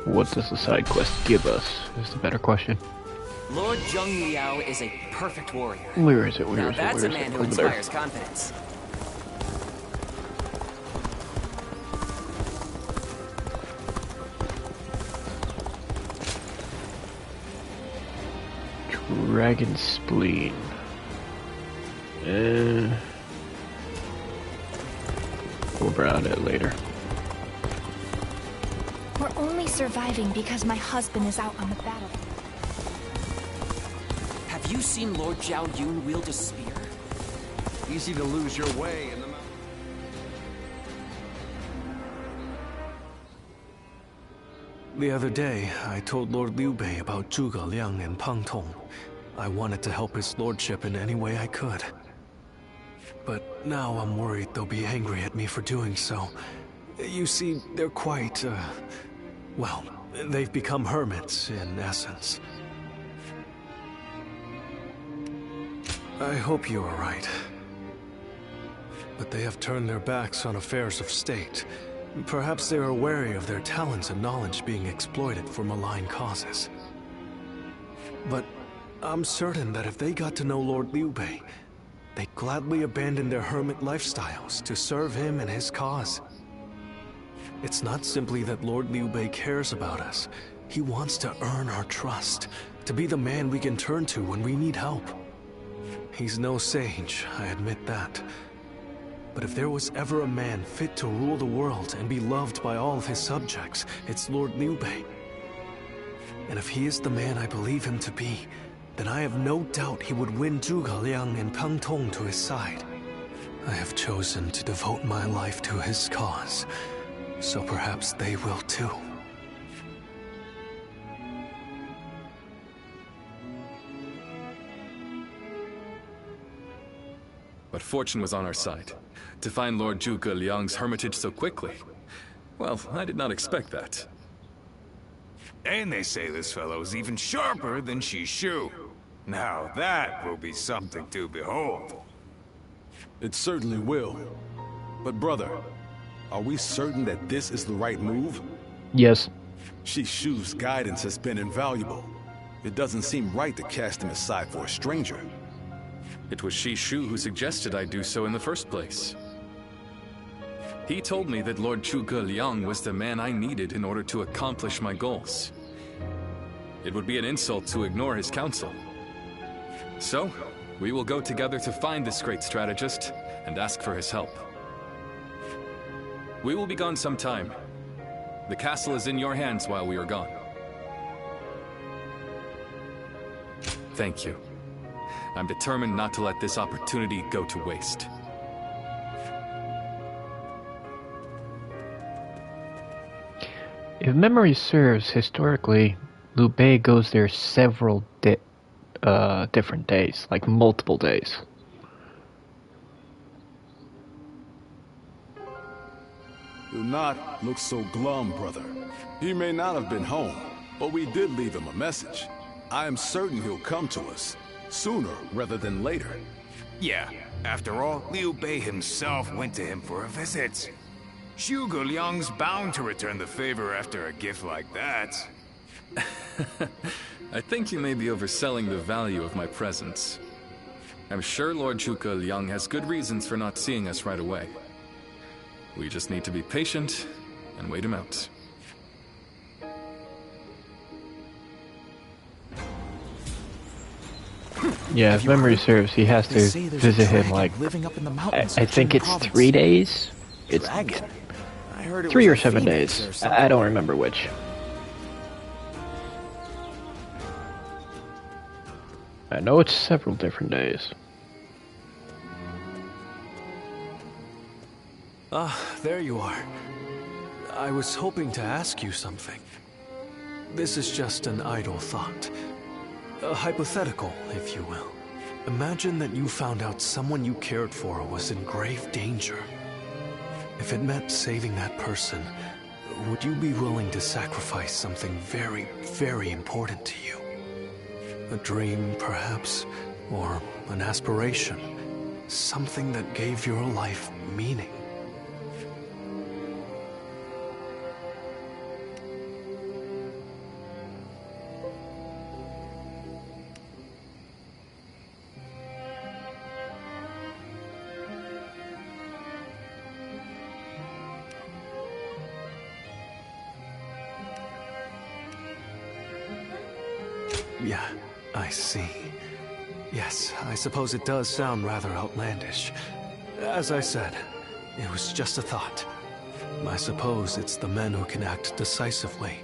What does the side quest give us? Is the better question. Lord Zheng Liao is a perfect warrior. Where is it? Now that's a man who inspires confidence. Dragon Spleen. We'll browse it later. We're only surviving because my husband is out on the battle. Have you seen Lord Zhao Yun wield a spear? Easy to lose your way in the mountains. The other day, I told Lord Liu Bei about Zhuge Liang and Pang Tong. I wanted to help his lordship in any way I could. But now I'm worried they'll be angry at me for doing so. You see, they're quite, well, they've become hermits, in essence. I hope you are right. But they have turned their backs on affairs of state. Perhaps they are wary of their talents and knowledge being exploited for malign causes. But I'm certain that if they got to know Lord Liu Bei, they'd gladly abandon their hermit lifestyles to serve him and his cause. It's not simply that Lord Liu Bei cares about us. He wants to earn our trust, to be the man we can turn to when we need help. He's no sage, I admit that. But if there was ever a man fit to rule the world and be loved by all of his subjects, it's Lord Liu Bei. And if he is the man I believe him to be, then I have no doubt he would win Zhuge Liang and Pang Tong to his side. I have chosen to devote my life to his cause, so perhaps they will too. But fortune was on our side. To find Lord Zhuge Liang's hermitage so quickly. Well, I did not expect that. And they say this fellow is even sharper than Shishu. Now that will be something to behold. It certainly will. But brother, are we certain that this is the right move? Yes. Shishu's guidance has been invaluable. It doesn't seem right to cast him aside for a stranger. It was Shishu who suggested I do so in the first place. He told me that Lord Zhuge Liang was the man I needed in order to accomplish my goals. It would be an insult to ignore his counsel. So, we will go together to find this great strategist and ask for his help. We will be gone some time. The castle is in your hands while we are gone. Thank you. I'm determined not to let this opportunity go to waste. If memory serves, historically, Liu Bei goes there several different days, like multiple days. Do not look so glum, brother. He may not have been home, but we did leave him a message. I am certain he'll come to us, sooner rather than later. Yeah, after all, Liu Bei himself went to him for a visit. Zhuge Liang's bound to return the favor after a gift like that. I think you may be overselling the value of my presence. I'm sure Lord Zhuge Liang has good reasons for not seeing us right away. We just need to be patient and wait him out. Yeah, if memory serves, he has to visit him like, I think it's 3 days? It's 3 or 7 days. I don't remember which. I know it's several different days. Ah, there you are. I was hoping to ask you something. This is just an idle thought. A hypothetical, if you will. Imagine that you found out someone you cared for was in grave danger. If it meant saving that person, would you be willing to sacrifice something very, very important to you? A dream, perhaps, or an aspiration. Something that gave your life meaning. Yeah, I see. Yes, I suppose it does sound rather outlandish. As I said, it was just a thought. I suppose it's the men who can act decisively,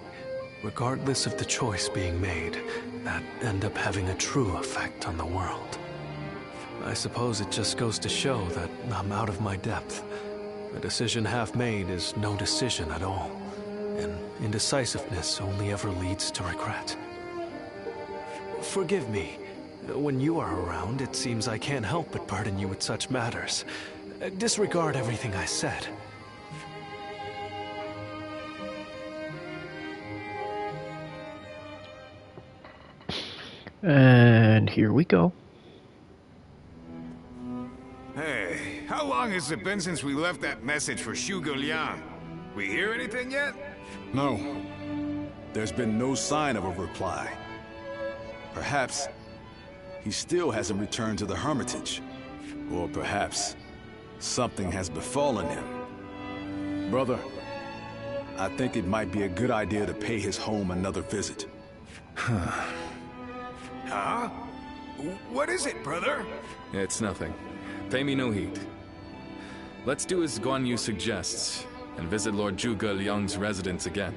regardless of the choice being made, that end up having a true effect on the world. I suppose it just goes to show that I'm out of my depth. A decision half made is no decision at all, and indecisiveness only ever leads to regret. Forgive me. When you are around, it seems I can't help but burden you with such matters. Disregard everything I said. And here we go. Hey, how long has it been since we left that message for Zhuge Liang? We hear anything yet? No. There's been no sign of a reply. Perhaps he still hasn't returned to the Hermitage. Or perhaps something has befallen him. Brother, I think it might be a good idea to pay his home another visit. Huh? What is it, brother? It's nothing. Pay me no heed. Let's do as Guan Yu suggests, and visit Lord Zhuge Liang's residence again.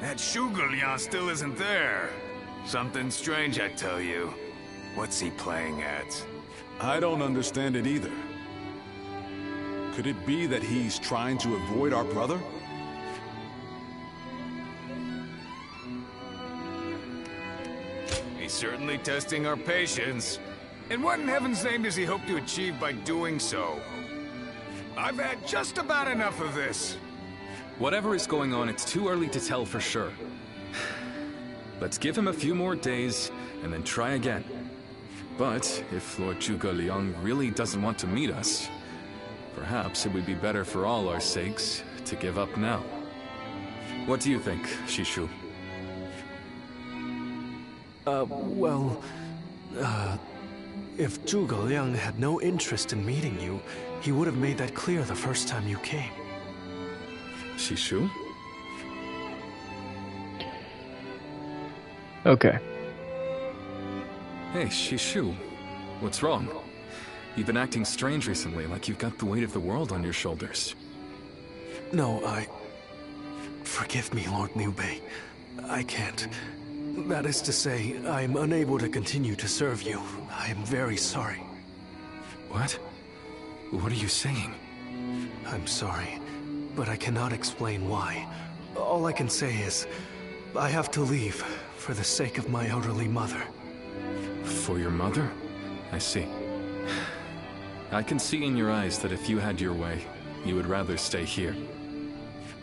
That Zhuge Liang still isn't there. Something strange, I tell you. What's he playing at? I don't understand it either. Could it be that he's trying to avoid our brother? He's certainly testing our patience. And what in heaven's name does he hope to achieve by doing so? I've had just about enough of this. Whatever is going on, it's too early to tell for sure. Let's give him a few more days, and then try again. But if Lord Zhuge Liang really doesn't want to meet us, perhaps it would be better for all our sakes to give up now. What do you think, Shishu? If Zhuge Liang had no interest in meeting you, he would have made that clear the first time you came. Shishu? Okay. Hey, Shishu. What's wrong? You've been acting strange recently, like you've got the weight of the world on your shoulders. No, Forgive me, Lord Liu Bei. I can't. That is to say, I am unable to continue to serve you. I am very sorry. What? What are you saying? I'm sorry, but I cannot explain why. All I can say is, I have to leave for the sake of my elderly mother. For your mother? I see. I can see in your eyes that if you had your way, you would rather stay here.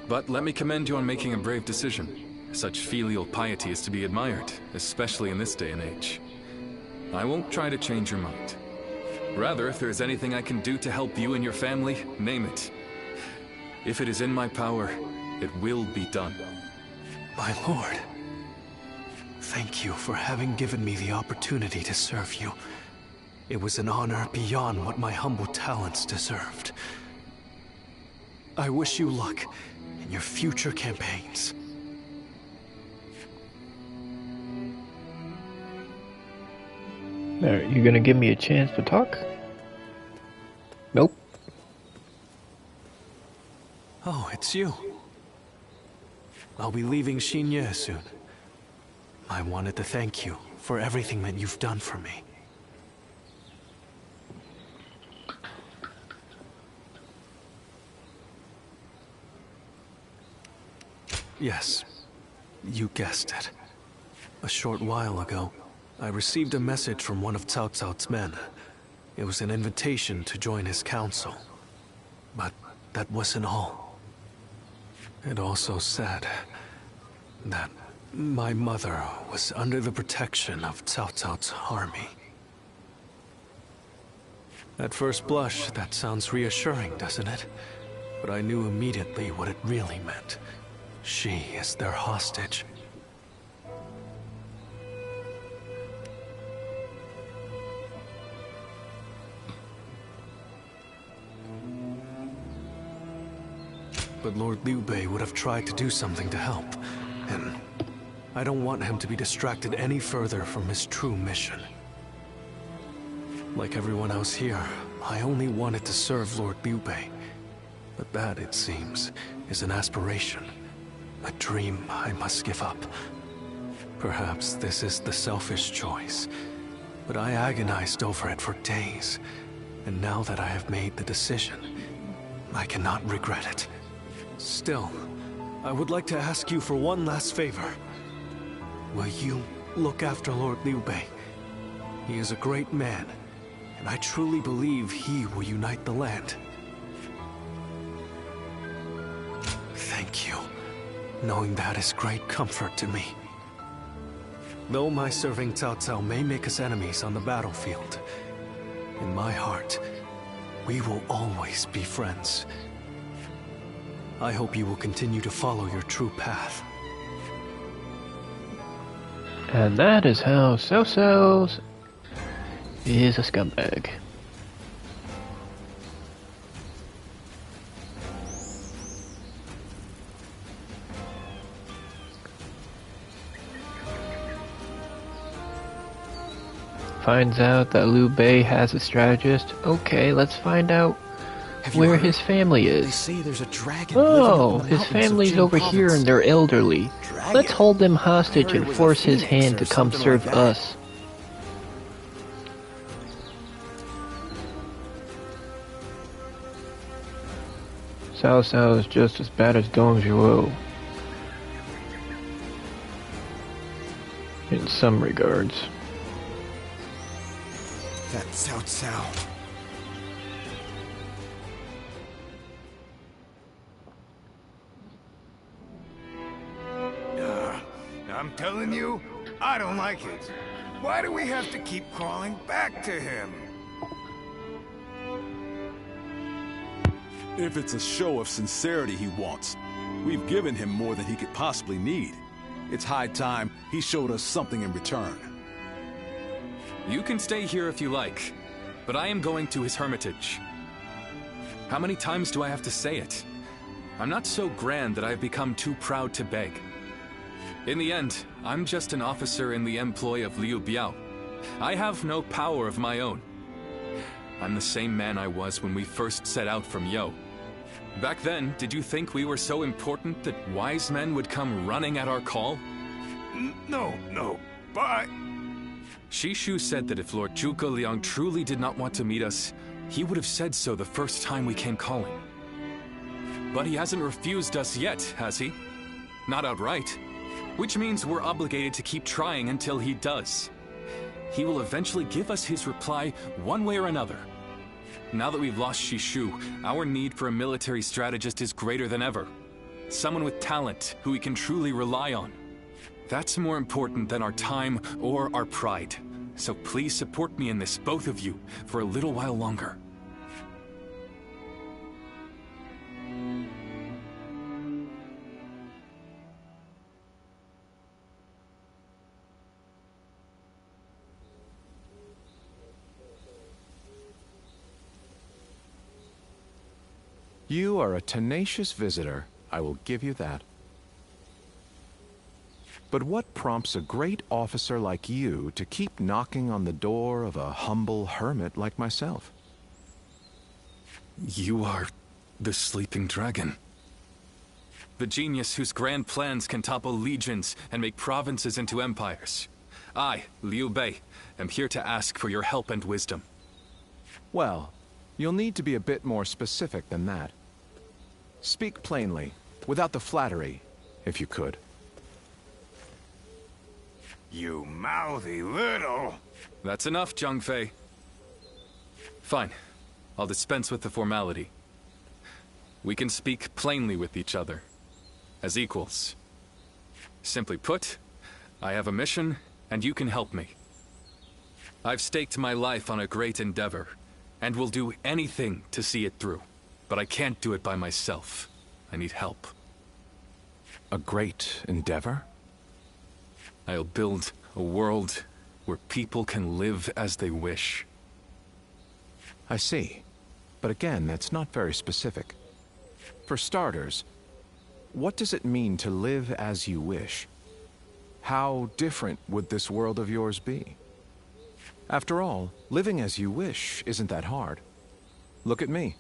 But let me commend you on making a brave decision. Such filial piety is to be admired, especially in this day and age. I won't try to change your mind. Rather, if there's anything I can do to help you and your family, name it. If it is in my power, it will be done. My lord, thank you for having given me the opportunity to serve you. It was an honor beyond what my humble talents deserved. I wish you luck in your future campaigns. Are you gonna give me a chance to talk? Nope. Oh, it's you. I'll be leaving Xinye soon. I wanted to thank you for everything that you've done for me. Yes, you guessed it. A short while ago, I received a message from one of Cao Cao's men. It was an invitation to join his council. But that wasn't all. It also said that my mother was under the protection of Cao Cao's army. At first blush, that sounds reassuring, doesn't it? But I knew immediately what it really meant. She is their hostage. But Lord Liu Bei would have tried to do something to help, and I don't want him to be distracted any further from his true mission. Like everyone else here, I only wanted to serve Lord Liu Bei. But that, it seems, is an aspiration. A dream I must give up. Perhaps this is the selfish choice, but I agonized over it for days. And now that I have made the decision, I cannot regret it. Still, I would like to ask you for one last favor. Will you look after Lord Liu Bei? He is a great man, and I truly believe he will unite the land. Thank you. Knowing that is great comfort to me. Though my serving Cao Cao may make us enemies on the battlefield, in my heart, we will always be friends. I hope you will continue to follow your true path. And that is how Cao Cao is a scumbag. Finds out that Liu Bei has a strategist. Okay, let's find out where his family is. They say there's a dragon. Oh, his family's over here and they're elderly. Let's hold them hostage and force his hand to come serve us. Cao Cao is just as bad as Dong Zhuo. In some regards. That's Cao Cao. I'm telling you, I don't like it. Why do we have to keep crawling back to him? If it's a show of sincerity he wants, we've given him more than he could possibly need. It's high time he showed us something in return. You can stay here if you like, but I am going to his hermitage. How many times do I have to say it? I'm not so grand that I've become too proud to beg. In the end, I'm just an officer in the employ of Liu Biao. I have no power of my own. I'm the same man I was when we first set out from Yo. Back then, did you think we were so important that wise men would come running at our call? No, but... Shishu said that if Lord Zhuge Liang truly did not want to meet us, he would have said so the first time we came calling. But he hasn't refused us yet, has he? Not outright. Which means we're obligated to keep trying until he does. He will eventually give us his reply one way or another. Now that we've lost Shishu, our need for a military strategist is greater than ever. Someone with talent who we can truly rely on. That's more important than our time or our pride. So please support me in this, both of you, for a little while longer. You are a tenacious visitor, I will give you that. But what prompts a great officer like you to keep knocking on the door of a humble hermit like myself? You are the sleeping dragon. The genius whose grand plans can topple legions and make provinces into empires. I, Liu Bei, am here to ask for your help and wisdom. Well, you'll need to be a bit more specific than that. Speak plainly, without the flattery, if you could. You mouthy little... That's enough, Zhang Fei. Fine. I'll dispense with the formality. We can speak plainly with each other, as equals. Simply put, I have a mission, and you can help me. I've staked my life on a great endeavor, and will do anything to see it through. But I can't do it by myself. I need help. A great endeavor? I'll build a world where people can live as they wish. I see. But again, that's not very specific. For starters, what does it mean to live as you wish? How different would this world of yours be? After all, living as you wish isn't that hard. Look at me.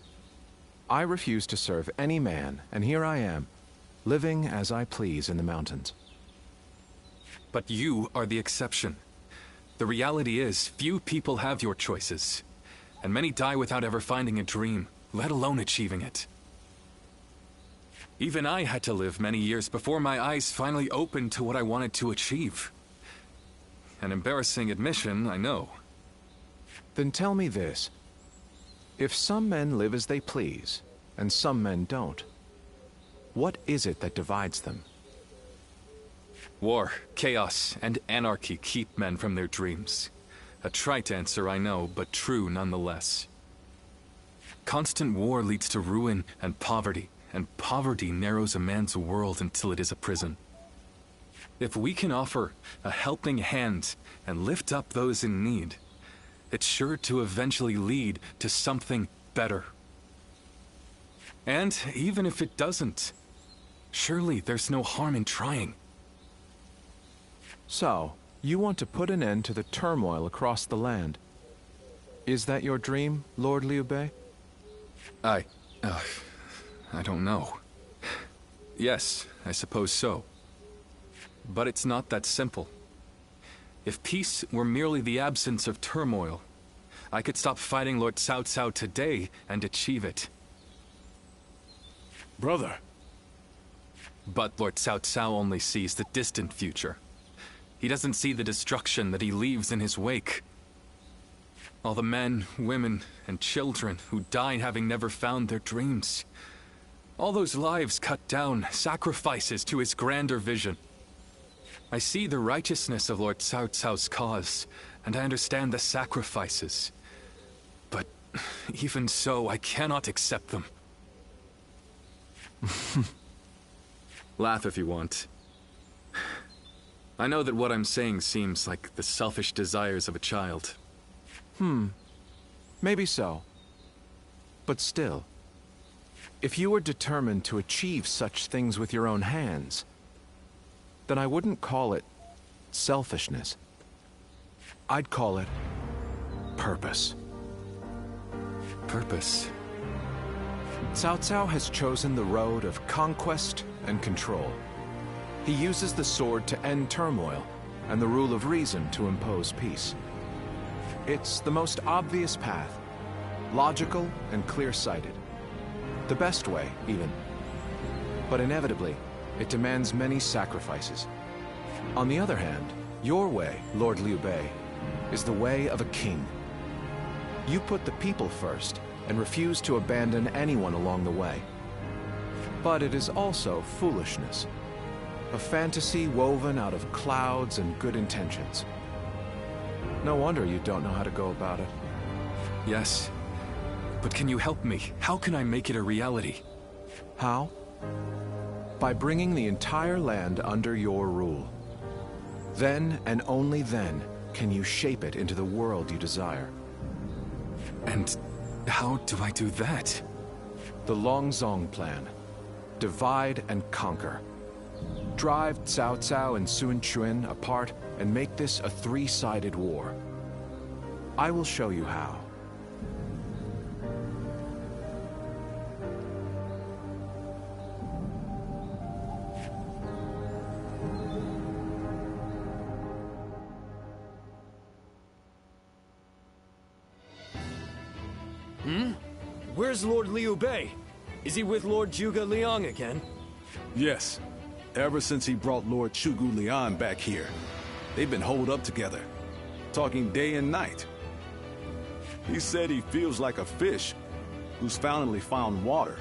I refuse to serve any man, and here I am, living as I please in the mountains. But you are the exception. The reality is, few people have your choices. And many die without ever finding a dream, let alone achieving it. Even I had to live many years before my eyes finally opened to what I wanted to achieve. An embarrassing admission, I know. Then tell me this. If some men live as they please, and some men don't, what is it that divides them? War, chaos, and anarchy keep men from their dreams. A trite answer, I know, but true nonetheless. Constant war leads to ruin and poverty narrows a man's world until it is a prison. If we can offer a helping hand and lift up those in need, it's sure to eventually lead to something better. And even if it doesn't, surely there's no harm in trying. So, you want to put an end to the turmoil across the land. Is that your dream, Lord Liu Bei? I don't know. Yes, I suppose so. But it's not that simple. If peace were merely the absence of turmoil, I could stop fighting Lord Cao Cao today and achieve it. Brother. But Lord Cao Cao only sees the distant future. He doesn't see the destruction that he leaves in his wake. All the men, women, and children who died having never found their dreams. All those lives cut down, sacrifices to his grander vision. I see the righteousness of Lord Cao Cao's cause, and I understand the sacrifices. But even so, I cannot accept them. Laugh if you want. I know that what I'm saying seems like the selfish desires of a child. Maybe so. But still, if you were determined to achieve such things with your own hands, then I wouldn't call it selfishness. I'd call it purpose. Purpose? Cao Cao has chosen the road of conquest and control. He uses the sword to end turmoil, and the rule of reason to impose peace. It's the most obvious path, logical and clear-sighted. The best way, even. But inevitably, it demands many sacrifices. On the other hand, your way, Lord Liu Bei, is the way of a king. You put the people first, and refuse to abandon anyone along the way. But it is also foolishness. A fantasy woven out of clouds and good intentions. No wonder you don't know how to go about it. Yes. But can you help me? How can I make it a reality? How? By bringing the entire land under your rule. Then, and only then, can you shape it into the world you desire. And how do I do that? The Longzong plan. Divide and conquer. Drive Cao Cao and Sun Quan apart and make this a three-sided war. I will show you how. Where's Lord Liu Bei? Is he with Lord Zhuge Liang again? Yes. Ever since he brought Lord Zhuge Liang back here, they've been holed up together, talking day and night. He said he feels like a fish who's finally found water.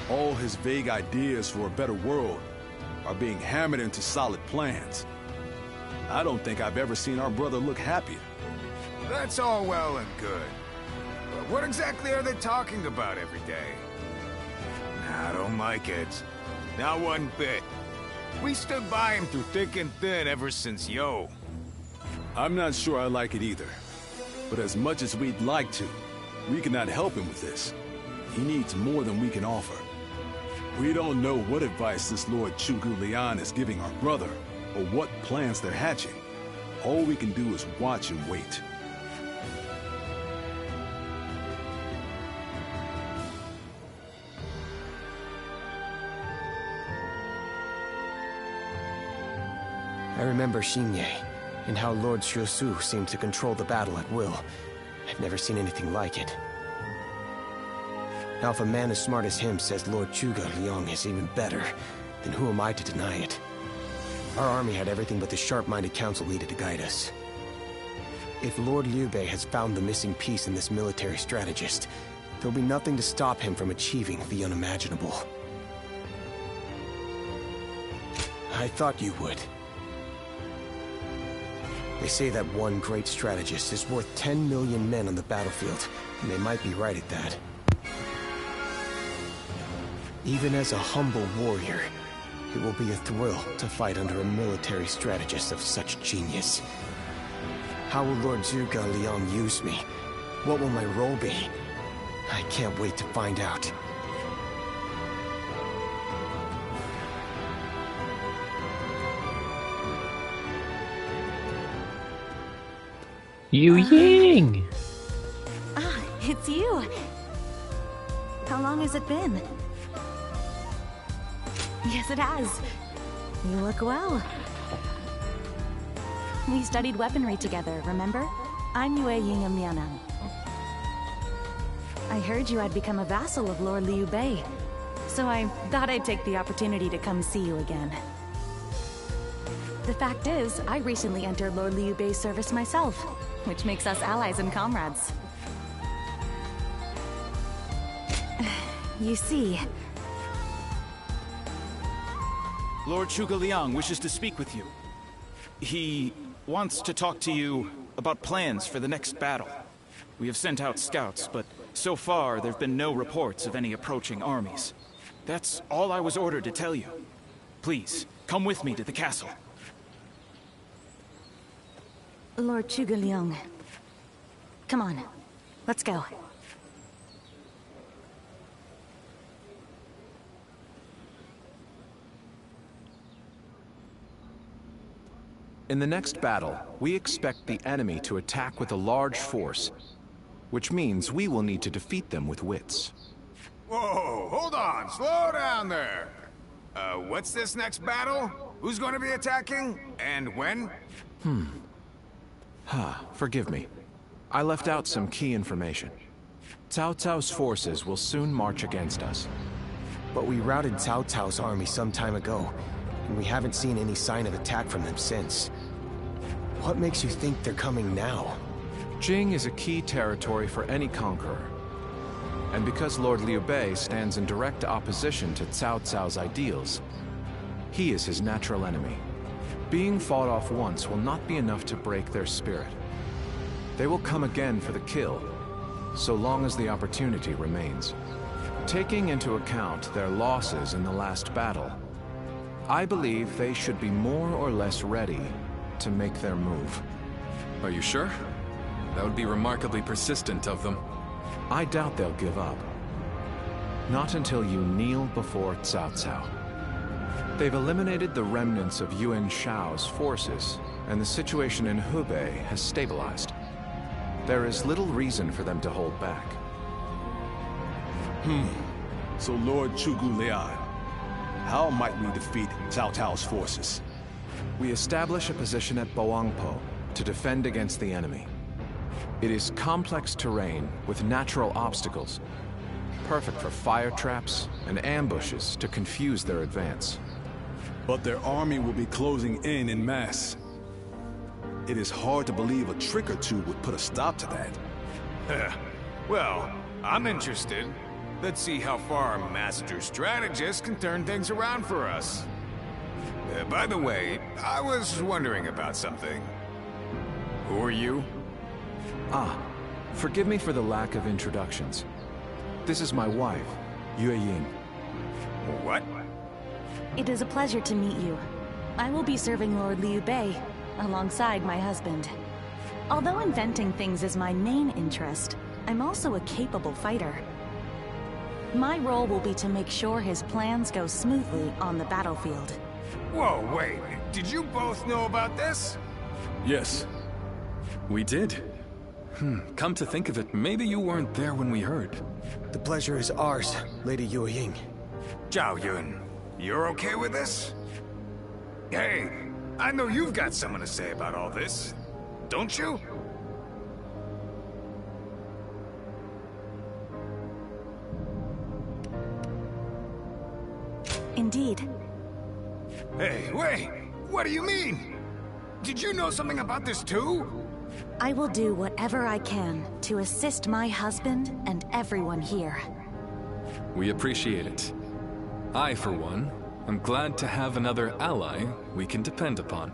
All his vague ideas for a better world are being hammered into solid plans. I don't think I've ever seen our brother look happier. That's all well and good. But what exactly are they talking about every day? I don't like it. Not one bit. We stood by him through thick and thin ever since Yo. I'm not sure I like it either. But as much as we'd like to, we cannot help him with this. He needs more than we can offer. We don't know what advice this Lord Zhuge Liang is giving our brother, or what plans they're hatching. All we can do is watch and wait. I remember Xingye, and how Lord Shusu seemed to control the battle at will. I've never seen anything like it. Now if a man as smart as him says Lord Zhuge Liang is even better, then who am I to deny it? Our army had everything but the sharp-minded council needed to guide us. If Lord Liu Bei has found the missing piece in this military strategist, there'll be nothing to stop him from achieving the unimaginable. I thought you would. They say that one great strategist is worth 10 million men on the battlefield, and they might be right at that. Even as a humble warrior, it will be a thrill to fight under a military strategist of such genius. How will Lord Zhuge Liang use me? What will my role be? I can't wait to find out. Yu Ying! Ah, it's you. How long has it been? Yes, it has. You look well. We studied weaponry together, remember? I'm Yue Ying of Mian'an. I heard you had become a vassal of Lord Liu Bei, so I thought I'd take the opportunity to come see you again. The fact is, I recently entered Lord Liu Bei's service myself, which makes us allies and comrades. You see... Lord Zhuge Liang wishes to speak with you. He wants to talk to you about plans for the next battle. We have sent out scouts, but so far there have been no reports of any approaching armies. That's all I was ordered to tell you. Please, come with me to the castle. Lord Zhuge Liang. Come on, let's go. In the next battle, we expect the enemy to attack with a large force, which means we will need to defeat them with wits. Whoa, hold on, slow down there. What's this next battle? Who's going to be attacking? And when? Forgive me. I left out some key information. Cao Cao's forces will soon march against us. But we routed Cao Cao's army some time ago, and we haven't seen any sign of attack from them since. What makes you think they're coming now? Jing is a key territory for any conqueror. And because Lord Liu Bei stands in direct opposition to Cao Cao's ideals, he is his natural enemy. Being fought off once will not be enough to break their spirit. They will come again for the kill, so long as the opportunity remains. Taking into account their losses in the last battle, I believe they should be more or less ready to make their move. Are you sure? That would be remarkably persistent of them. I doubt they'll give up. Not until you kneel before Cao Cao. They've eliminated the remnants of Yuan Shao's forces, and the situation in Hubei has stabilized. There is little reason for them to hold back. So Lord Zhuge Liang, how might we defeat Cao Cao's forces? We establish a position at Boangpo to defend against the enemy. It is complex terrain with natural obstacles, perfect for fire traps and ambushes to confuse their advance. But their army will be closing in mass. It is hard to believe a trick or two would put a stop to that. Well, I'm interested. Let's see how far our master strategist can turn things around for us. By the way, I was wondering about something. Who are you? Ah, forgive me for the lack of introductions. This is my wife, Yue Ying. What? It is a pleasure to meet you. I will be serving Lord Liu Bei, alongside my husband. Although inventing things is my main interest, I'm also a capable fighter. My role will be to make sure his plans go smoothly on the battlefield. Whoa, wait. Did you both know about this? Yes. We did. Come to think of it, maybe you weren't there when we heard. The pleasure is ours, Lady Yue Ying. Zhao Yun, you're okay with this? Hey, I know you've got something to say about all this, don't you? Indeed. Hey, wait! What do you mean? Did you know something about this too? I will do whatever I can to assist my husband and everyone here. We appreciate it. I, for one, am glad to have another ally we can depend upon.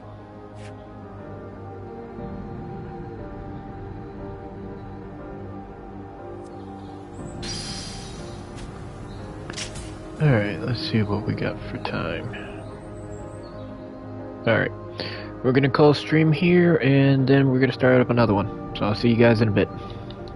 Alright, let's see what we got for time. Alright, we're gonna call stream here and then we're gonna start up another one. So I'll see you guys in a bit.